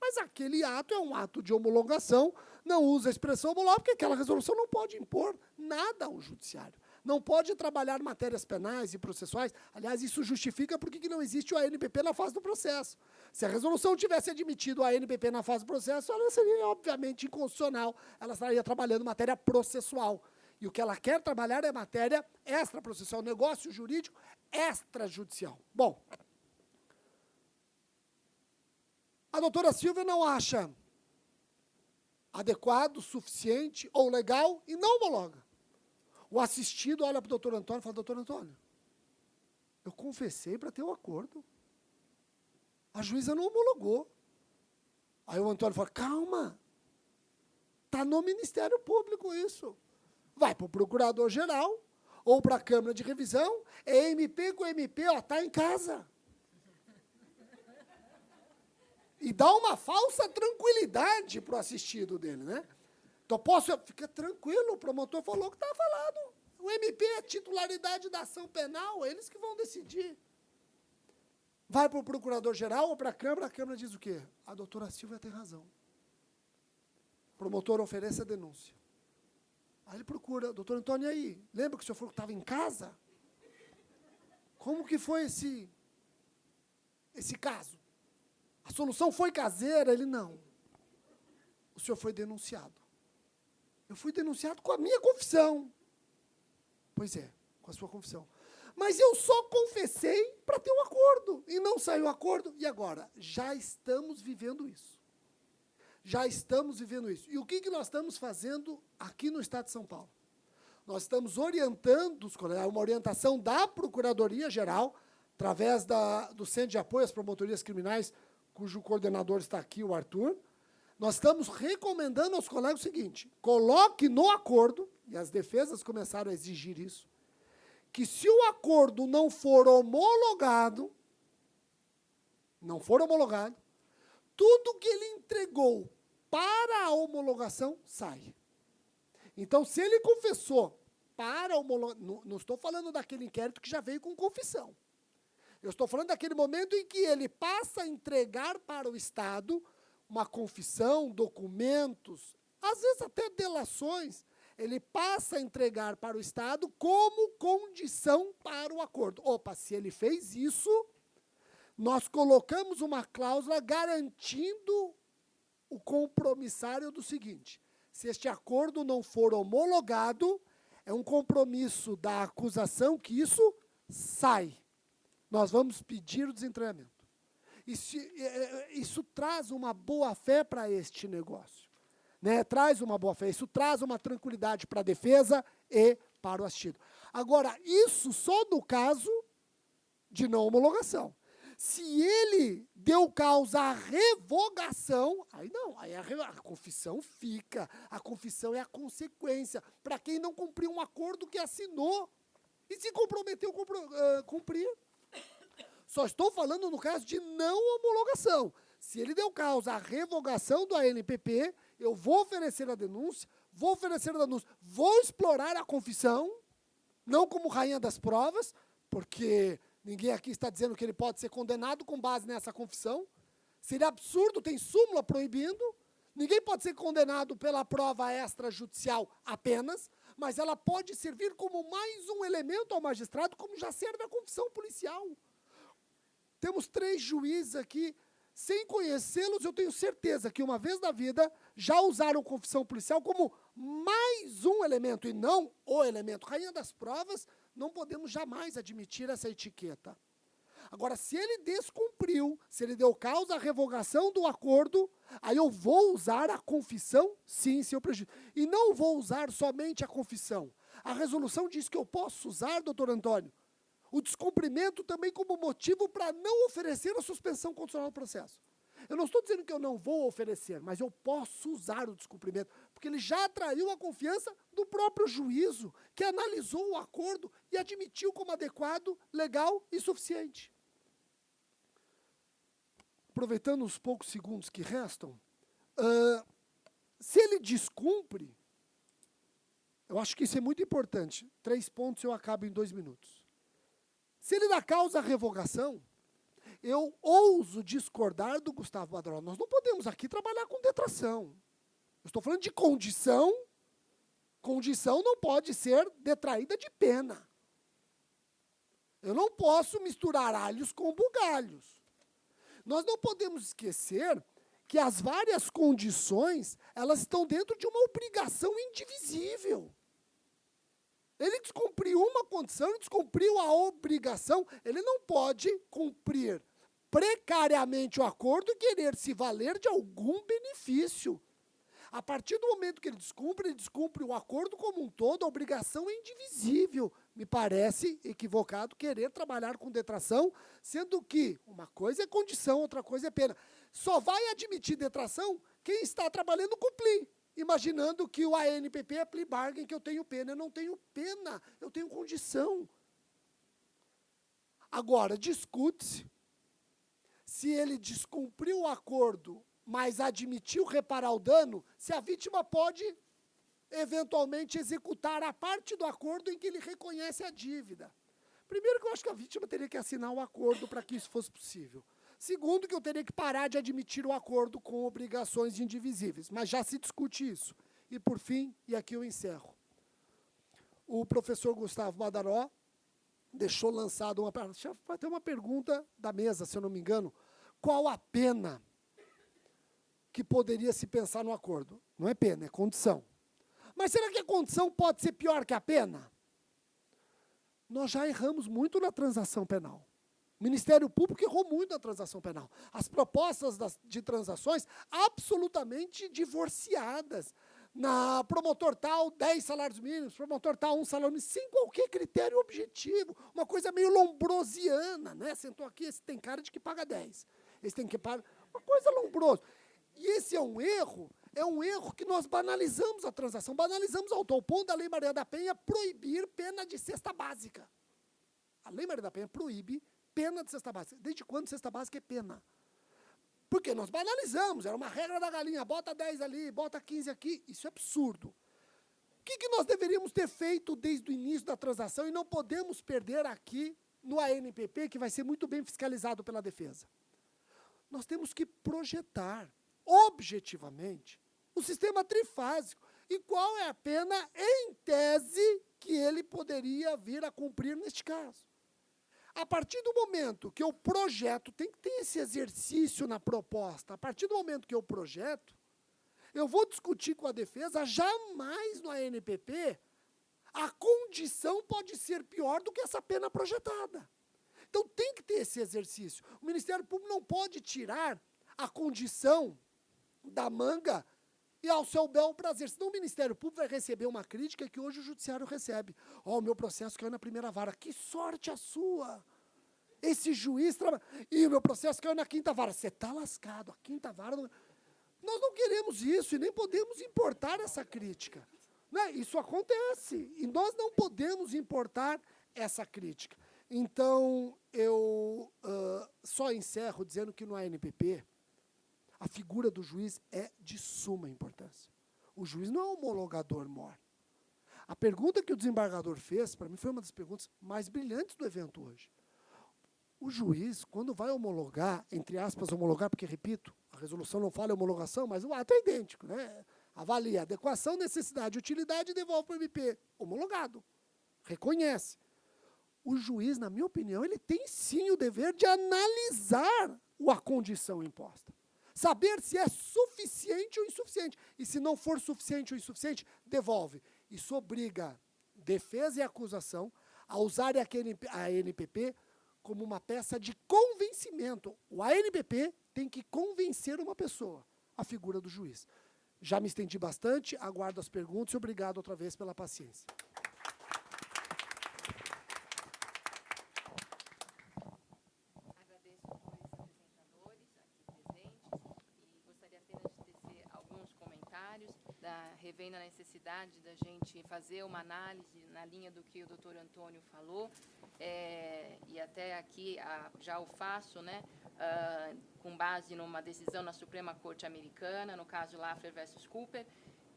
Mas aquele ato é um ato de homologação, não usa a expressão homologa, porque aquela resolução não pode impor nada ao judiciário. Não pode trabalhar matérias penais e processuais. Aliás, isso justifica porque que não existe o ANPP na fase do processo. Se a resolução tivesse admitido o ANPP na fase do processo, ela seria, obviamente, inconstitucional. Ela estaria trabalhando matéria processual. E o que ela quer trabalhar é matéria extraprocessual, negócio jurídico extrajudicial. Bom, a doutora Silvia não acha adequado, suficiente ou legal e não homologa. O assistido olha para o doutor Antônio e fala, doutor Antônio, eu confessei para ter um acordo. A juíza não homologou. Aí o Antônio fala, calma, está no Ministério Público isso. Vai para o Procurador-Geral ou para a Câmara de Revisão, é MP com MP, está em casa. E dá uma falsa tranquilidade para o assistido dele, né? Então, fica tranquilo, o promotor falou que está falado. O MP é titularidade da ação penal, eles que vão decidir. Vai para o Procurador-Geral ou para a Câmara diz o quê? A doutora Silvia tem razão. O promotor oferece a denúncia. Aí ele procura, doutor Antônio, e aí? Lembra que o senhor falou que estava em casa? Como que foi esse caso? A solução foi caseira? Ele, não. O senhor foi denunciado. Eu fui denunciado com a minha confissão. Pois é, com a sua confissão. Mas eu só confessei para ter um acordo. E não saiu acordo. E agora? Já estamos vivendo isso. Já estamos vivendo isso. E o que nós estamos fazendo aqui no Estado de São Paulo? Nós estamos orientando os colegas, uma orientação da Procuradoria-Geral, através do Centro de Apoio às Promotorias Criminais, cujo coordenador está aqui, o Arthur. Nós estamos recomendando aos colegas o seguinte: coloque no acordo, e as defesas começaram a exigir isso, que se o acordo não for homologado, tudo que ele entregou para a homologação sai. Então, se ele confessou para a homologação, não estou falando daquele inquérito que já veio com confissão. Eu estou falando daquele momento em que ele passa a entregar para o Estado uma confissão, documentos, às vezes até delações, ele passa a entregar para o Estado como condição para o acordo. Opa, se ele fez isso, nós colocamos uma cláusula garantindo o compromissário do seguinte: se este acordo não for homologado, é um compromisso da acusação que isso sai. Nós vamos pedir o desentranhamento. Isso traz uma boa-fé para este negócio. Né? Traz uma boa-fé, isso traz uma tranquilidade para a defesa e para o assistido. Agora, isso só no caso de não homologação. Se ele deu causa à revogação, aí não, aí a confissão fica. A confissão é a consequência para quem não cumpriu um acordo que assinou e se comprometeu a cumprir. Só estou falando no caso de não homologação. Se ele deu causa à revogação do ANPP, eu vou oferecer a denúncia, vou explorar a confissão, não como rainha das provas, porque ninguém aqui está dizendo que ele pode ser condenado com base nessa confissão. Seria absurdo, tem súmula proibindo. Ninguém pode ser condenado pela prova extrajudicial apenas, mas ela pode servir como mais um elemento ao magistrado, como já serve a confissão policial. Temos 3 juízes aqui, sem conhecê-los, eu tenho certeza que uma vez na vida já usaram confissão policial como mais um elemento, e não o elemento. Rainha das provas, não podemos jamais admitir essa etiqueta. Agora, se ele descumpriu, se ele deu causa à revogação do acordo, aí eu vou usar a confissão, sim, seu prejuízo. E não vou usar somente a confissão. A resolução diz que eu posso usar, doutor Antônio, o descumprimento também como motivo para não oferecer a suspensão condicional do processo. Eu não estou dizendo que eu não vou oferecer, mas eu posso usar o descumprimento, porque ele já atraiu a confiança do próprio juízo, que analisou o acordo e admitiu como adequado, legal e suficiente. Aproveitando os poucos segundos que restam, se ele descumpre, eu acho que isso é muito importante. 3 pontos eu acabo em 2 minutos. Se ele dá causa à revogação, eu ouso discordar do Gustavo Badrola. Nós não podemos aqui trabalhar com detração. Eu estou falando de condição. Condição não pode ser detraída de pena. Eu não posso misturar alhos com bugalhos. Nós não podemos esquecer que as várias condições, elas estão dentro de uma obrigação indivisível. Ele descumpriu uma condição, ele descumpriu a obrigação, ele não pode cumprir precariamente o acordo e querer se valer de algum benefício. A partir do momento que ele descumpre o acordo como um todo, a obrigação é indivisível. Me parece equivocado querer trabalhar com detração, sendo que uma coisa é condição, outra coisa é pena. Só vai admitir detração quem está trabalhando cumprir. imaginando que o ANPP é plea bargain, que eu tenho pena. Eu não tenho pena, eu tenho condição. Agora, discute-se se ele descumpriu o acordo, mas admitiu reparar o dano, se a vítima pode, eventualmente, executar a parte do acordo em que ele reconhece a dívida. Primeiro, que eu acho que a vítima teria que assinar o acordo para que isso fosse possível. Segundo, que eu teria que parar de admitir o acordo com obrigações indivisíveis, mas já se discute isso. E, por fim, e aqui eu encerro, o professor Gustavo Badaró deixou lançado vai ter uma pergunta da mesa, se eu não me engano, qual a pena que poderia se pensar no acordo? Não é pena, é condição. Mas será que a condição pode ser pior que a pena? Nós já erramos muito na transação penal. O Ministério Público errou muito na transação penal. As propostas de transações absolutamente divorciadas. Na promotor tal, 10 salários mínimos, promotor tal, 1 salário mínimo, sem qualquer critério objetivo. Uma coisa meio lombrosiana, né? Sentou aqui, esse tem cara de que paga 10. Esse tem que pagar... Uma coisa lombrosa. E esse é um erro que nós banalizamos a transação, banalizamos ao ponto da Lei Maria da Penha proibir pena de cesta básica. A Lei Maria da Penha proíbe pena de cesta básica. Desde quando cesta básica é pena? Porque nós banalizamos, era uma regra da galinha, bota 10 ali, bota 15 aqui, isso é absurdo. O que nós deveríamos ter feito desde o início da transação e não podemos perder aqui no ANPP, que vai ser muito bem fiscalizado pela defesa? Nós temos que projetar, objetivamente, o sistema trifásico. E qual é a pena, em tese, que ele poderia vir a cumprir neste caso? A partir do momento que eu projeto, tem que ter esse exercício na proposta, a partir do momento que eu projeto, eu vou discutir com a defesa, jamais no ANPP, a condição pode ser pior do que essa pena projetada. Então tem que ter esse exercício. O Ministério Público não pode tirar a condição da manga e ao seu bel prazer. Senão o Ministério Público vai receber uma crítica que hoje o Judiciário recebe. O meu processo caiu na primeira vara. Que sorte a sua! Esse juiz trabalha... E o meu processo caiu na quinta vara. Você está lascado. A quinta vara... Nós não queremos isso e nem podemos importar essa crítica. Né? Isso acontece. E nós não podemos importar essa crítica. Então, eu só encerro dizendo que no ANPP, a figura do juiz é de suma importância. O juiz não é um homologador mor. A pergunta que o desembargador fez, para mim, foi uma das perguntas mais brilhantes do evento hoje. O juiz, quando vai homologar, entre aspas, homologar, porque, repito, a resolução não fala em homologação, mas o ato é idêntico, né? Avalia adequação, necessidade, utilidade e devolve para o MP. Homologado. Reconhece. O juiz, na minha opinião, ele tem sim o dever de analisar a condição imposta. Saber se é suficiente ou insuficiente. E se não for suficiente ou insuficiente, devolve. Isso obriga defesa e acusação a usarem a ANPP como uma peça de convencimento. O ANPP tem que convencer uma pessoa, a figura do juiz. Já me estendi bastante, aguardo as perguntas e obrigado outra vez pela paciência. Agradeço aos apresentadores aqui presentes e gostaria apenas de tecer alguns comentários, revendo a necessidade da gente fazer uma análise na linha do que o doutor Antônio falou, e até aqui já o faço, né, com base numa decisão na Suprema Corte Americana, no caso Lafler versus Cooper,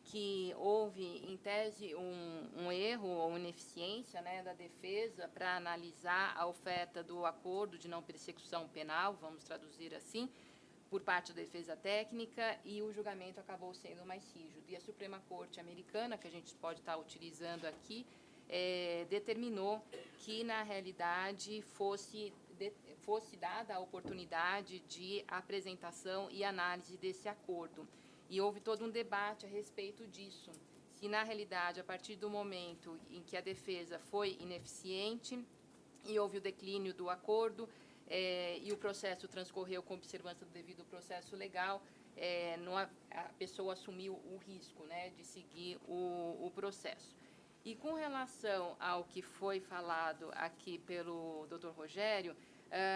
que houve, em tese, um erro ou ineficiência, né, da defesa para analisar a oferta do acordo de não persecução penal, vamos traduzir assim, por parte da defesa técnica, e o julgamento acabou sendo mais rígido. E a Suprema Corte Americana, que a gente pode estar utilizando aqui, determinou que, na realidade, fosse dada a oportunidade de apresentação e análise desse acordo. E houve todo um debate a respeito disso. Se, na realidade, a partir do momento em que a defesa foi ineficiente e houve o declínio do acordo, e o processo transcorreu com observância do devido processo legal, a pessoa assumiu o risco, né, de seguir o processo. E com relação ao que foi falado aqui pelo Dr. Rogério,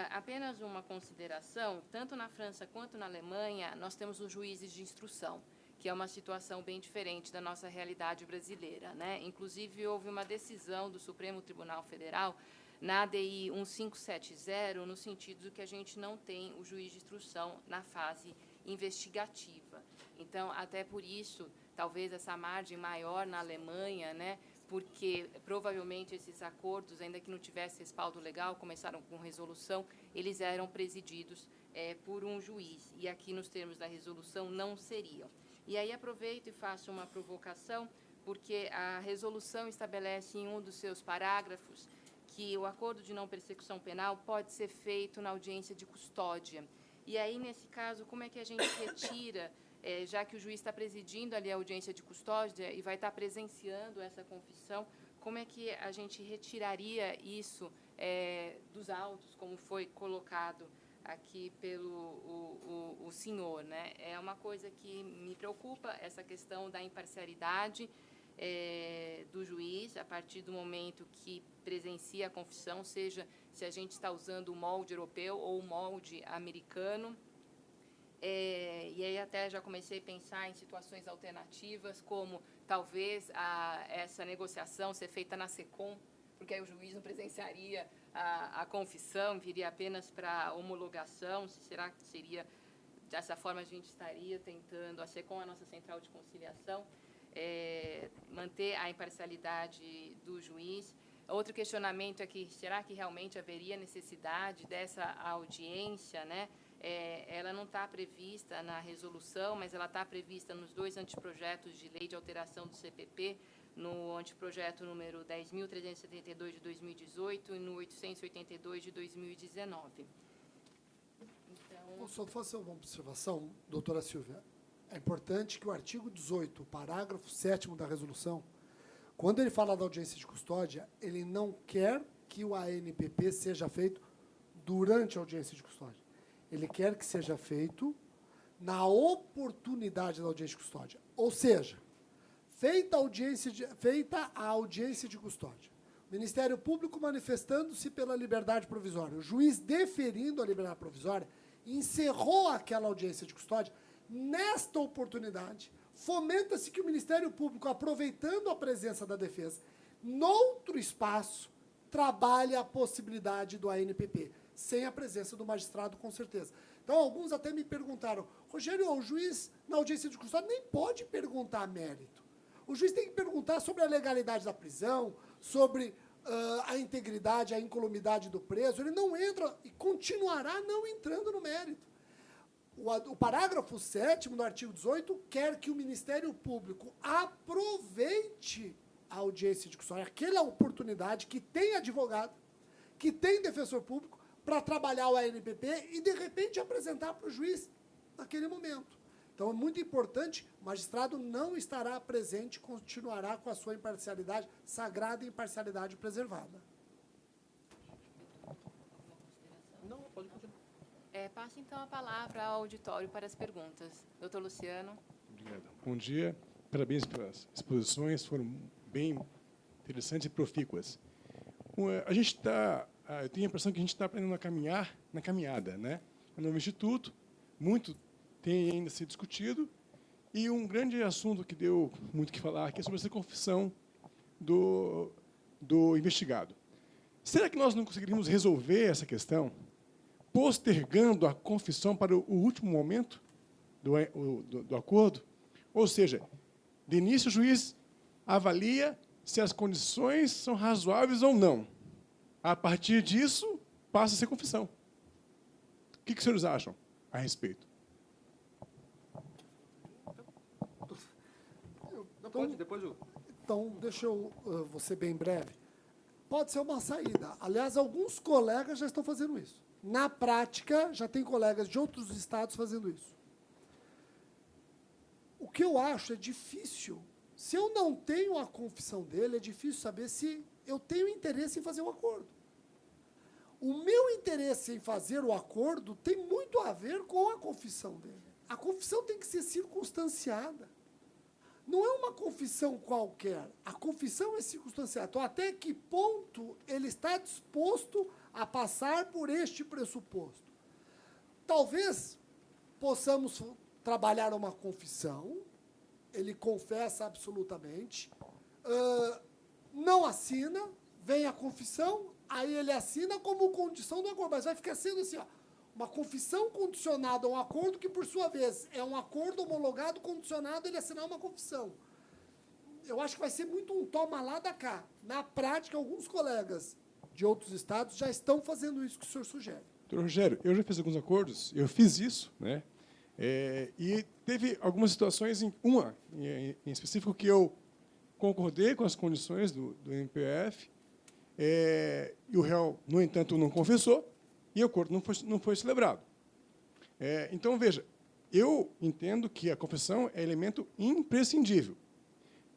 apenas uma consideração: tanto na França quanto na Alemanha, nós temos os juízes de instrução, que é uma situação bem diferente da nossa realidade brasileira, né? Inclusive, houve uma decisão do Supremo Tribunal Federal na ADI 1570, no sentido de que a gente não tem o juiz de instrução na fase investigativa. Então, até por isso, talvez essa margem maior na Alemanha, né? Porque provavelmente esses acordos, ainda que não tivesse respaldo legal, começaram com resolução, eles eram presididos por um juiz, e aqui nos termos da resolução não seriam. E aí aproveito e faço uma provocação, porque a resolução estabelece em um dos seus parágrafos que o acordo de não persecução penal pode ser feito na audiência de custódia. E aí, nesse caso, como é que a gente retira, já que o juiz está presidindo ali a audiência de custódia e vai estar presenciando essa confissão, como é que a gente retiraria isso dos autos, como foi colocado aqui pelo o senhor, né? É uma coisa que me preocupa, essa questão da imparcialidade do juiz, a partir do momento que presencia a confissão, seja se a gente está usando o molde europeu ou o molde americano. E aí até já comecei a pensar em situações alternativas, como talvez essa negociação ser feita na SECOM, porque aí o juiz não presenciaria a confissão, viria apenas para homologação. Será que seria dessa forma? A gente estaria tentando, a SECOM, a nossa central de conciliação, manter a imparcialidade do juiz. Outro questionamento é que será que realmente haveria necessidade dessa audiência, né? Ela não está prevista na resolução, mas ela está prevista nos dois anteprojetos de lei de alteração do CPP, no anteprojeto número 10.372 de 2018 e no 882 de 2019. Então, só fazer uma observação, doutora Silvia. É importante que o artigo 18, o parágrafo 7º da resolução, quando ele fala da audiência de custódia, ele não quer que o ANPP seja feito durante a audiência de custódia. Ele quer que seja feito na oportunidade da audiência de custódia. Ou seja, feita a audiência de custódia, o Ministério Público manifestando-se pela liberdade provisória, o juiz deferindo a liberdade provisória, encerrou aquela audiência de custódia. Nesta oportunidade, fomenta-se que o Ministério Público, aproveitando a presença da defesa, noutro espaço, trabalhe a possibilidade do ANPP, sem a presença do magistrado, com certeza. Então, alguns até me perguntaram, Rogério, o juiz, na audiência de custódia, nem pode perguntar mérito. O juiz tem que perguntar sobre a legalidade da prisão, sobre a integridade, a incolumidade do preso. Ele não entra e continuará não entrando no mérito. O parágrafo 7º do artigo 18 quer que o Ministério Público aproveite a audiência de custódia, aquela oportunidade que tem advogado, que tem defensor público, para trabalhar o ANPP e, de repente, apresentar para o juiz naquele momento. Então, é muito importante, o magistrado não estará presente, continuará com a sua imparcialidade, sagrada imparcialidade preservada. Não, pode continuar. Passo, então, a palavra ao auditório para as perguntas. Doutor Luciano. Obrigado. Bom dia. Parabéns pelas exposições, foram bem interessantes e profícuas. A gente está... Eu tenho a impressão que a gente está aprendendo a caminhar na caminhada, né? É um novo instituto, muito tem ainda a ser discutido, e um grande assunto que deu muito o que falar aqui é sobre essa confissão do investigado. Será que nós não conseguiríamos resolver essa questão postergando a confissão para o último momento do acordo? Ou seja, de início o juiz avalia se as condições são razoáveis ou não. A partir disso, passa a ser confissão. O que os senhores acham a respeito? Então, deixa eu vou ser bem breve. Pode ser uma saída. Aliás, alguns colegas já estão fazendo isso. Na prática, já tem colegas de outros estados fazendo isso. O que eu acho é difícil. Se eu não tenho a confissão dele, é difícil saber se eu tenho interesse em fazer o acordo. O meu interesse em fazer o acordo tem muito a ver com a confissão dele. A confissão tem que ser circunstanciada. Não é uma confissão qualquer. A confissão é circunstanciada. Então, até que ponto ele está disposto a passar por este pressuposto? Talvez possamos trabalhar uma confissão ele confessa absolutamente, não assina, vem a confissão, aí ele assina como condição do acordo, mas vai ficar sendo assim, ó, uma confissão condicionada a um acordo que, por sua vez, é um acordo homologado condicionado a ele assinar uma confissão. Eu acho que vai ser muito um toma lá da cá. Na prática, alguns colegas de outros estados já estão fazendo isso que o senhor sugere. Doutor Rogério, eu já fiz alguns acordos, eu fiz isso, né? E teve algumas situações, em específico, que eu concordei com as condições do MPF, e o réu, no entanto, não confessou, e o acordo não foi celebrado. Então, veja, eu entendo que a confissão é elemento imprescindível.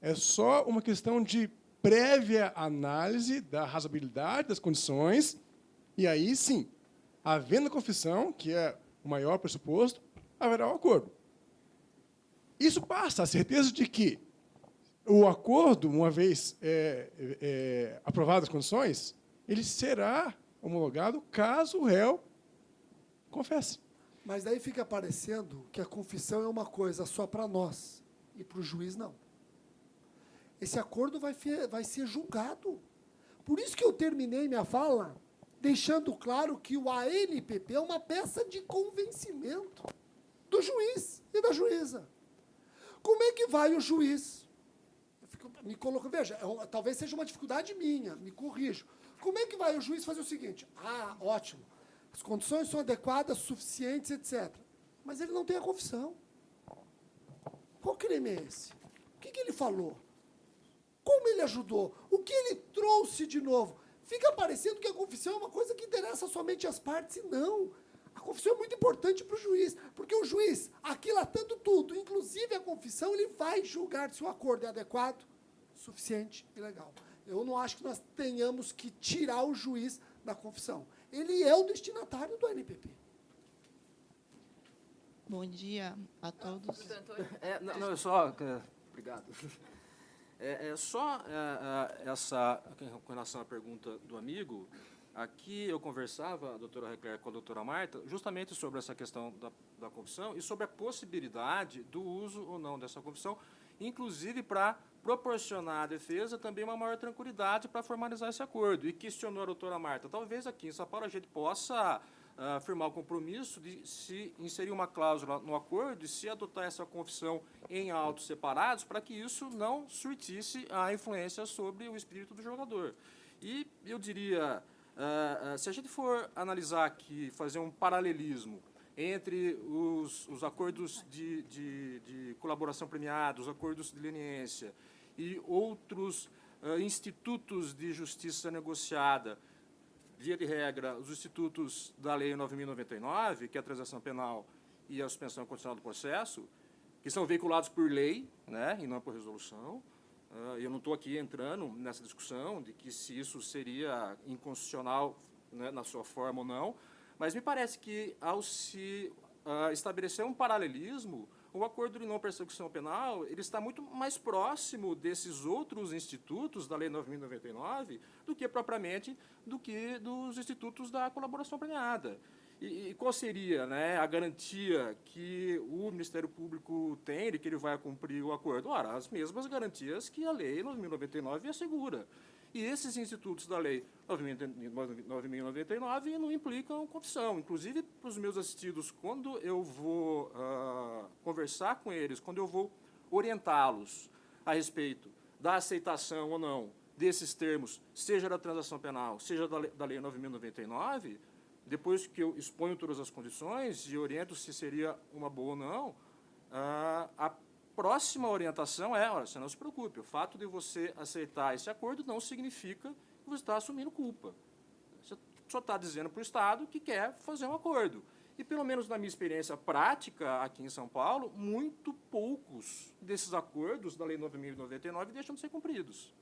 É só uma questão de prévia análise da razoabilidade das condições, e aí, sim, havendo a confissão, que é o maior pressuposto, haverá um acordo. Isso passa a certeza de que o acordo, uma vez aprovadas as condições, ele será homologado caso o réu confesse. Mas daí fica parecendo que a confissão é uma coisa só para nós e para o juiz não. Esse acordo vai ser julgado. Por isso que eu terminei minha fala deixando claro que o ANPP é uma peça de convencimento do juiz e da juíza. Como é que vai o juiz? Me coloco, veja, talvez seja uma dificuldade minha, me corrijo. Como é que vai o juiz fazer o seguinte? Ah, ótimo, as condições são adequadas, suficientes, etc. Mas ele não tem a confissão. Qual crime é esse? O que ele falou? Como ele ajudou? O que ele trouxe de novo? Fica parecendo que a confissão é uma coisa que interessa somente às partes, e não. A confissão é muito importante para o juiz, porque o juiz, aquilatando tudo, inclusive a confissão, ele vai julgar se o acordo é adequado, suficiente e legal. Eu não acho que nós tenhamos que tirar o juiz da confissão. Ele é o destinatário do ANPP. Bom dia a todos. Não, só... Obrigado. Essa, com relação à pergunta do amigo, aqui eu conversava, a doutora Recler, com a doutora Marta, justamente sobre essa questão da confissão e sobre a possibilidade do uso ou não dessa confissão, inclusive para proporcionar à defesa também uma maior tranquilidade para formalizar esse acordo. E questionou a doutora Marta, talvez aqui em São Paulo a gente possa firmar o compromisso de se inserir uma cláusula no acordo e se adotar essa confissão em autos separados para que isso não surtisse a influência sobre o espírito do jogador. E eu diria, se a gente for analisar aqui, fazer um paralelismo entre os acordos de colaboração premiada, os acordos de leniência e outros institutos de justiça negociada, via de regra, os institutos da Lei 9.099, que é a transação penal e a suspensão condicional do processo, que são veiculados por lei, né, e não por resolução. Eu não estou aqui entrando nessa discussão de que se isso seria inconstitucional, né, na sua forma ou não, mas me parece que, ao se estabelecer um paralelismo, o acordo de não persecução penal ele está muito mais próximo desses outros institutos da Lei 9.099 do que propriamente dos institutos da colaboração premiada. E qual seria, né, a garantia que o Ministério Público tem de que ele vai cumprir o acordo? Ora, as mesmas garantias que a Lei 9.099 assegura. E esses institutos da Lei 9.099 não implicam confissão. Inclusive, para os meus assistidos, quando eu vou conversar com eles, quando eu vou orientá-los a respeito da aceitação ou não desses termos, seja da transação penal, seja da Lei 9.099, depois que eu exponho todas as condições e oriento se seria uma boa ou não, a próxima orientação é, olha, você não se preocupe, o fato de você aceitar esse acordo não significa que você está assumindo culpa. Você só está dizendo para o Estado que quer fazer um acordo. E, pelo menos na minha experiência prática aqui em São Paulo, muito poucos desses acordos da Lei 9.099 deixam de ser cumpridos.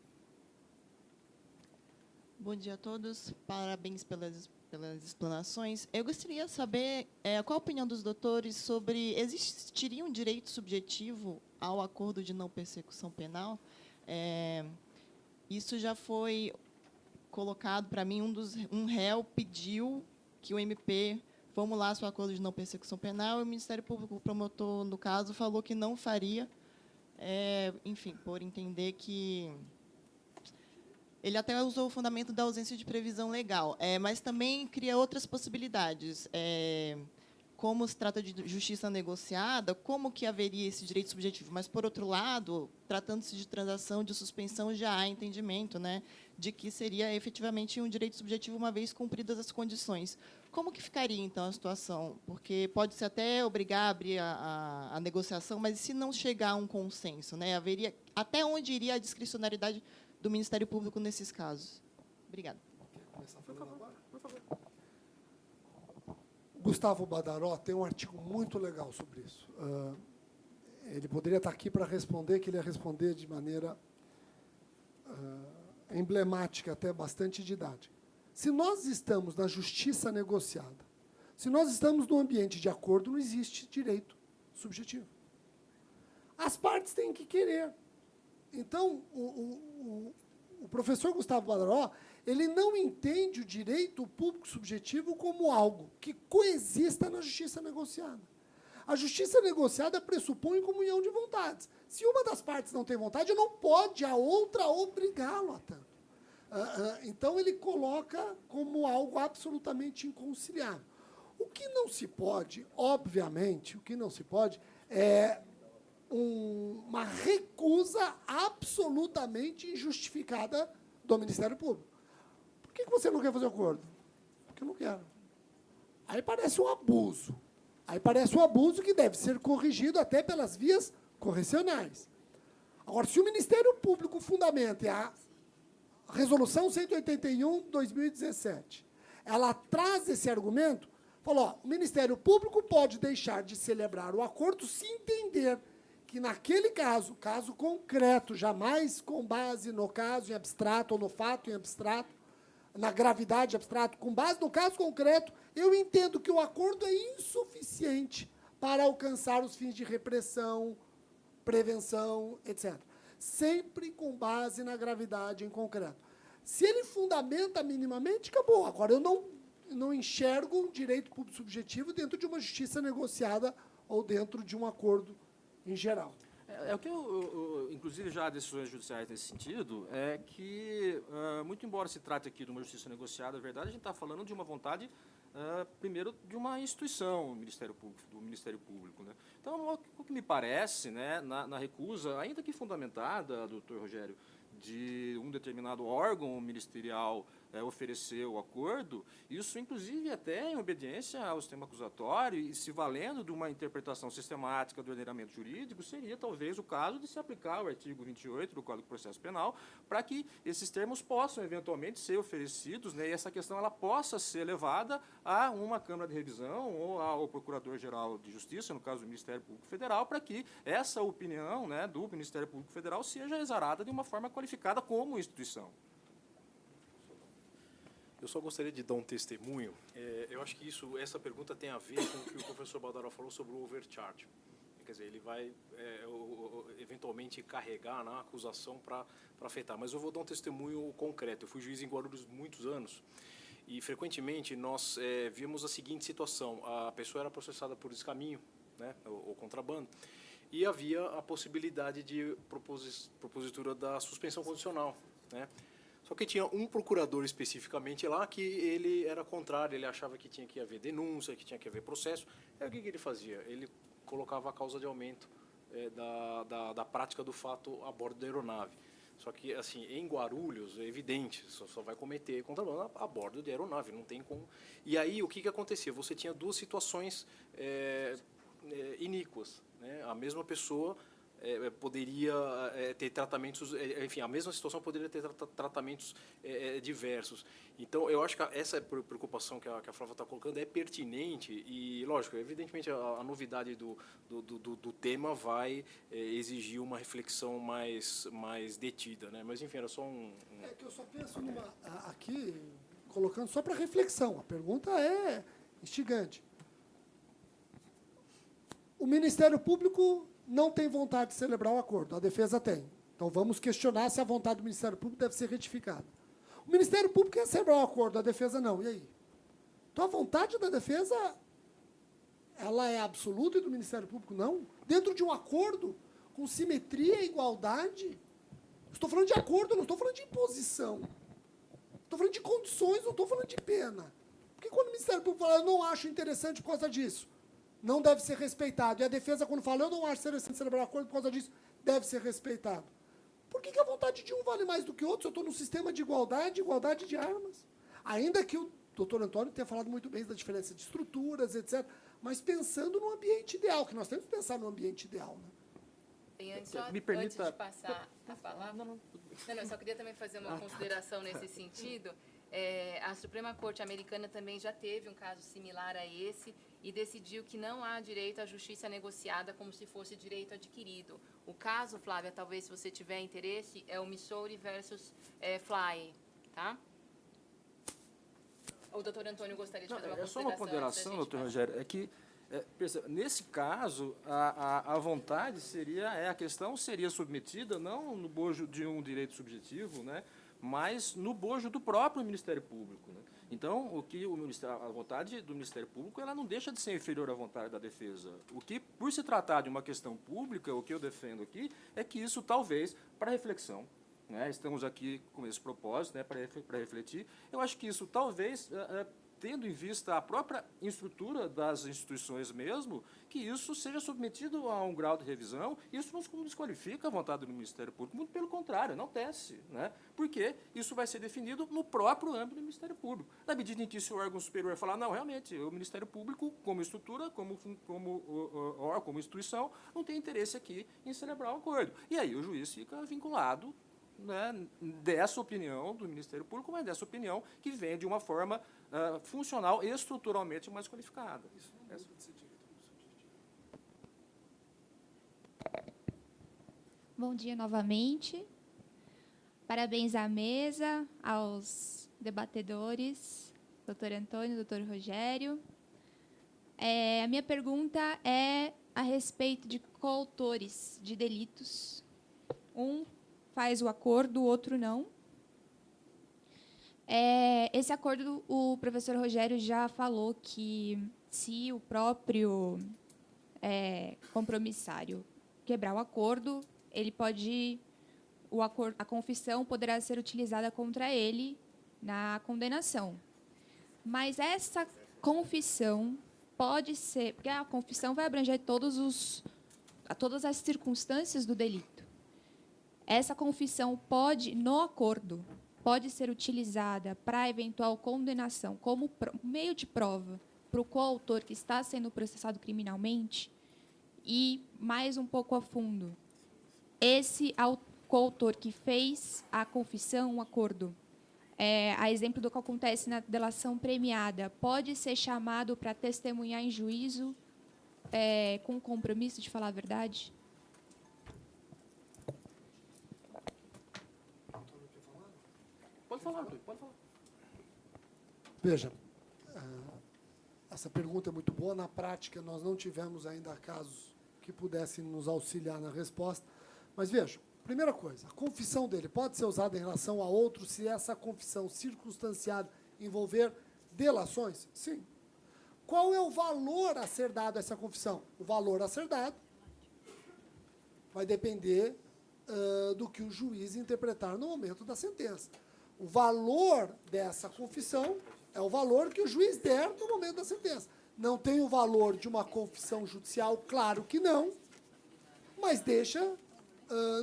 Bom dia a todos. Parabéns pelas explanações. Eu gostaria de saber qual a opinião dos doutores sobre existiria um direito subjetivo ao acordo de não persecução penal. Isso já foi colocado para mim, um réu pediu que o MP formulasse o acordo de não persecução penal e o Ministério Público, o promotor, no caso, falou que não faria enfim, por entender que ele até usou o fundamento da ausência de previsão legal, mas também cria outras possibilidades. Como se trata de justiça negociada, como que haveria esse direito subjetivo? Mas, por outro lado, tratando-se de transação de suspensão, já há entendimento, né, de que seria efetivamente um direito subjetivo uma vez cumpridas as condições. Como que ficaria, então, a situação? Porque pode-se até obrigar a abrir a negociação, mas e se não chegar a um consenso? Né, haveria, até onde iria a discricionariedade do Ministério Público nesses casos? Obrigada. Por favor. Gustavo Badaró tem um artigo muito legal sobre isso. Ele poderia estar aqui para responder, que ele ia responder de maneira emblemática, até bastante didática. Se nós estamos na justiça negociada, se nós estamos num ambiente de acordo, não existe direito subjetivo. As partes têm que querer. Então, o professor Gustavo Badaró, ele não entende o direito público subjetivo como algo que coexista na justiça negociada. A justiça negociada pressupõe comunhão de vontades. Se uma das partes não tem vontade, não pode a outra obrigá-lo a tanto. Então, ele coloca como algo absolutamente inconciliável. O que não se pode, obviamente, o que não se pode é uma recusa absolutamente injustificada do Ministério Público. Por que você não quer fazer acordo? Porque eu não quero. Aí parece um abuso. Aí parece um abuso que deve ser corrigido até pelas vias correcionais. Agora, se o Ministério Público fundamenta a Resolução 181/2017, ela traz esse argumento, falou, o Ministério Público pode deixar de celebrar o acordo se entender que naquele caso concreto, jamais com base no caso em abstrato ou no fato em abstrato, na gravidade abstrato, com base no caso concreto, eu entendo que o acordo é insuficiente para alcançar os fins de repressão, prevenção, etc. Sempre com base na gravidade em concreto. Se ele fundamenta minimamente, acabou. Agora, eu não enxergo um direito público subjetivo dentro de uma justiça negociada ou dentro de um acordo em geral. O que inclusive, já há decisões judiciais nesse sentido, é que, muito embora se trate aqui de uma justiça negociada, a verdade, a gente está falando de uma vontade, primeiro, de uma instituição, do Ministério Público. Né? Então, o que me parece, né, na recusa, ainda que fundamentada, doutor Rogério, de um determinado órgão ministerial oferecer o acordo, isso, inclusive, até em obediência ao sistema acusatório e se valendo de uma interpretação sistemática do ordenamento jurídico, seria, talvez, o caso de se aplicar o artigo 28 do Código de Processo Penal para que esses termos possam, eventualmente, ser oferecidos, né, e essa questão ela possa ser levada a uma Câmara de Revisão ou ao Procurador-Geral de Justiça, no caso do Ministério Público Federal, para que essa opinião, né, do Ministério Público Federal seja exarada de uma forma qualificada como instituição. Eu só gostaria de dar um testemunho. Eu acho que essa pergunta tem a ver com o que o professor Badaró falou sobre o overcharge. Quer dizer, ele vai eventualmente carregar na acusação para afetar. Mas eu vou dar um testemunho concreto. Eu fui juiz em Guarulhos muitos anos e, frequentemente, nós vimos a seguinte situação. A pessoa era processada por descaminho, né, ou contrabando, e havia a possibilidade de propositura da suspensão condicional, né? Só que tinha um procurador especificamente lá que ele era contrário, ele achava que tinha que haver denúncia, que tinha que haver processo. Aí o que ele fazia? Ele colocava a causa de aumento da prática do fato a bordo da aeronave. Só que, assim, em Guarulhos, é evidente, só vai cometer contrabando a bordo de aeronave, não tem como. E aí, o que acontecia? Você tinha duas situações iníquas, né? A mesma pessoa poderia ter tratamentos, enfim, a mesma situação poderia ter tratamentos diversos. Então, eu acho que essa preocupação que a Flávia está colocando é pertinente e, lógico, evidentemente, a novidade do tema vai exigir uma reflexão mais detida, né? Mas, enfim, era só É que eu só penso aqui, colocando só para reflexão, a pergunta é instigante. O Ministério Público não tem vontade de celebrar o acordo, a defesa tem. Então, vamos questionar se a vontade do Ministério Público deve ser retificada. O Ministério Público quer celebrar o acordo, a defesa não. E aí? Então, a vontade da defesa, ela é absoluta e do Ministério Público não? Dentro de um acordo, com simetria e igualdade. Estou falando de acordo, não estou falando de imposição. Estou falando de condições, não estou falando de pena. Porque quando o Ministério Público fala, eu não acho interessante por causa disso, não deve ser respeitado. E a defesa, quando fala, eu não acho interessante celebrar acordo por causa disso, deve ser respeitado. Por que a vontade de um vale mais do que o outro? Se eu estou num sistema de igualdade de armas. Ainda que o doutor Antônio tenha falado muito bem da diferença de estruturas, etc., mas pensando no ambiente ideal, que nós temos que pensar no ambiente ideal. Né? E antes, só Me permita- antes de passar a palavra, não, eu só queria também fazer uma consideração nesse sentido. A Suprema Corte Americana também já teve um caso similar a esse e decidiu que não há direito à justiça negociada como se fosse direito adquirido. O caso, Flávia, talvez se você tiver interesse, é o Missouri versus Fly, tá? O doutor Antônio gostaria de fazer uma É só uma consideração. ponderação, doutor Rogério, é que, perceba, nesse caso, a vontade seria, a questão seria submetida não no bojo de um direito subjetivo, né, mas no bojo do próprio Ministério Público. Né? Então, a vontade do Ministério Público ela não deixa de ser inferior à vontade da defesa. O que, por se tratar de uma questão pública, o que eu defendo aqui é que isso talvez, para reflexão, né, estamos aqui com esse propósito, né, para refletir, eu acho que isso talvez, tendo em vista a própria estrutura das instituições mesmo, que isso seja submetido a um grau de revisão, isso não desqualifica a vontade do Ministério Público, muito pelo contrário, não desce, né? Porque isso vai ser definido no próprio âmbito do Ministério Público. Na medida em que se o órgão superior falar, não, realmente, o Ministério Público, como estrutura, como instituição, não tem interesse aqui em celebrar o acordo. E aí o juiz fica vinculado, né, dessa opinião do Ministério Público, mas dessa opinião que vem de uma forma funcional e estruturalmente mais qualificada. Bom dia novamente. Parabéns à mesa, aos debatedores, doutor Antônio, doutor Rogério. A minha pergunta é a respeito de coautores de delitos. Um faz o acordo, o outro não. Esse acordo, o professor Rogério já falou que se o próprio compromissário quebrar o acordo, ele pode, a confissão poderá ser utilizada contra ele na condenação. Mas essa confissão pode ser, porque a confissão vai abranger todas as circunstâncias do delito. Essa confissão pode, no acordo, pode ser utilizada para eventual condenação como meio de prova para o coautor que está sendo processado criminalmente. E, mais um pouco a fundo, esse coautor que fez a confissão, o acordo, a exemplo do que acontece na delação premiada, pode ser chamado para testemunhar em juízo com o compromisso de falar a verdade? Pode falar, pode falar. Veja, essa pergunta é muito boa. Na prática, nós não tivemos ainda casos que pudessem nos auxiliar na resposta. Mas, veja, primeira coisa, a confissão dele pode ser usada em relação a outro se essa confissão circunstanciada envolver delações? Sim. Qual é o valor a ser dado a essa confissão? O valor a ser dado vai depender do que o juiz interpretar no momento da sentença. O valor dessa confissão é o valor que o juiz der no momento da sentença. Não tem o valor de uma confissão judicial? Claro que não, mas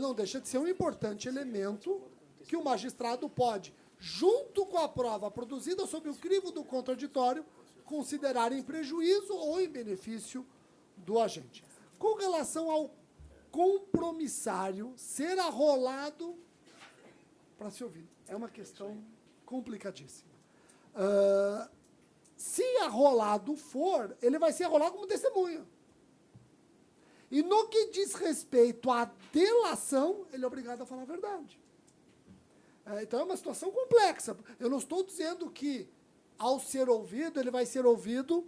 não deixa de ser um importante elemento que o magistrado pode, junto com a prova produzida sob o crivo do contraditório, considerar em prejuízo ou em benefício do agente. Com relação ao compromissário ser arrolado para se ouvir, é uma questão complicadíssima. Se arrolado for, ele vai ser arrolado como testemunha. E no que diz respeito à delação, ele é obrigado a falar a verdade. Então, é uma situação complexa. Eu não estou dizendo que, ao ser ouvido, ele vai ser ouvido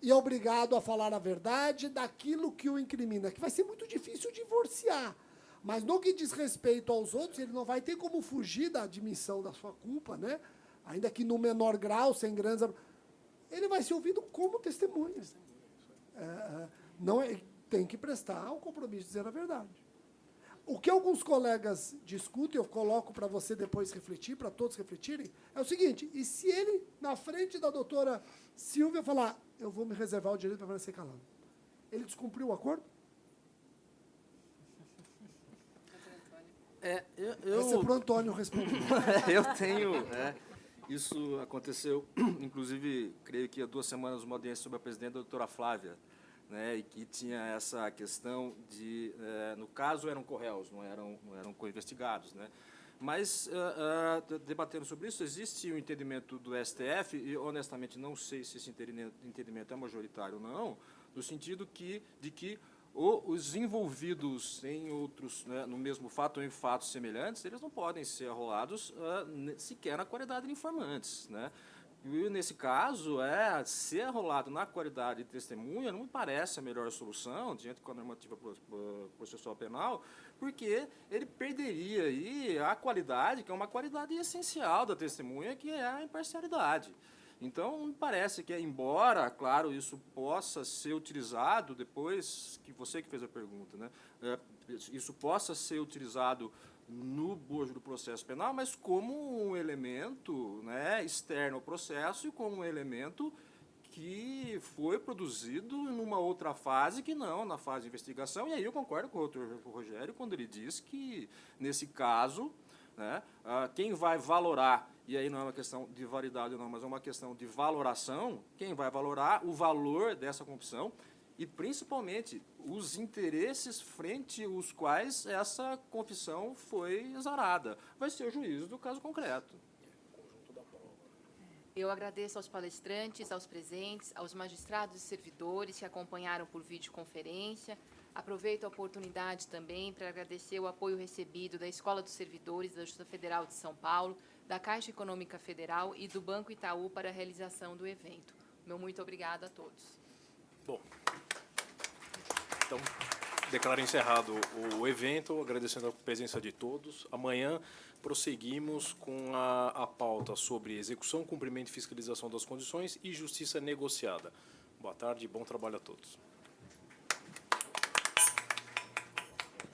e é obrigado a falar a verdade daquilo que o incrimina, que vai ser muito difícil divorciar. Mas, no que diz respeito aos outros, ele não vai ter como fugir da admissão da sua culpa, né? Ainda que no menor grau, sem grandes... Ele vai ser ouvido como testemunha. tem que prestar o compromisso de dizer a verdade. O que alguns colegas discutem, eu coloco para você depois refletir, para todos refletirem, é o seguinte: e se ele, na frente da doutora Silvia, falar, eu vou me reservar o direito para permanecer calado? Ele descumpriu o acordo? Esse é para o Antônio responder. Eu tenho... isso aconteceu, inclusive, creio que há 2 semanas, uma audiência sobre a presidente, a doutora Flávia, né, e que tinha essa questão de... no caso, eram co-réus, não eram co-investigados, né? Mas, debatendo sobre isso, existe um entendimento do STF, e, honestamente, não sei se esse entendimento é majoritário ou não, no sentido de que os envolvidos em outros, né, no mesmo fato ou em fatos semelhantes, eles não podem ser arrolados sequer na qualidade de informantes, né? E, nesse caso, ser arrolado na qualidade de testemunha não me parece a melhor solução, diante com a normativa processual penal, porque ele perderia aí a qualidade, que é uma qualidade essencial da testemunha, que é a imparcialidade. Então, me parece que, embora, claro, isso possa ser utilizado depois, que você que fez a pergunta, né? Isso possa ser utilizado no bojo do processo penal, mas como um elemento, né, externo ao processo e como um elemento que foi produzido numa outra fase que não na fase de investigação. E aí eu concordo com o doutor Rogério quando ele diz que, nesse caso, né, quem vai valorar, e aí não é uma questão de validade não, mas é uma questão de valoração, quem vai valorar o valor dessa confissão e, principalmente, os interesses frente aos quais essa confissão foi exarada. Vai ser o juízo do caso concreto. Eu agradeço aos palestrantes, aos presentes, aos magistrados e servidores que acompanharam por videoconferência. Aproveito a oportunidade também para agradecer o apoio recebido da Escola dos Servidores da Justiça Federal de São Paulo, da Caixa Econômica Federal e do Banco Itaú para a realização do evento. Meu muito obrigado a todos. Bom, então, declaro encerrado o evento, agradecendo a presença de todos. Amanhã prosseguimos com a pauta sobre execução, cumprimento e fiscalização das condições e justiça negociada. Boa tarde e bom trabalho a todos.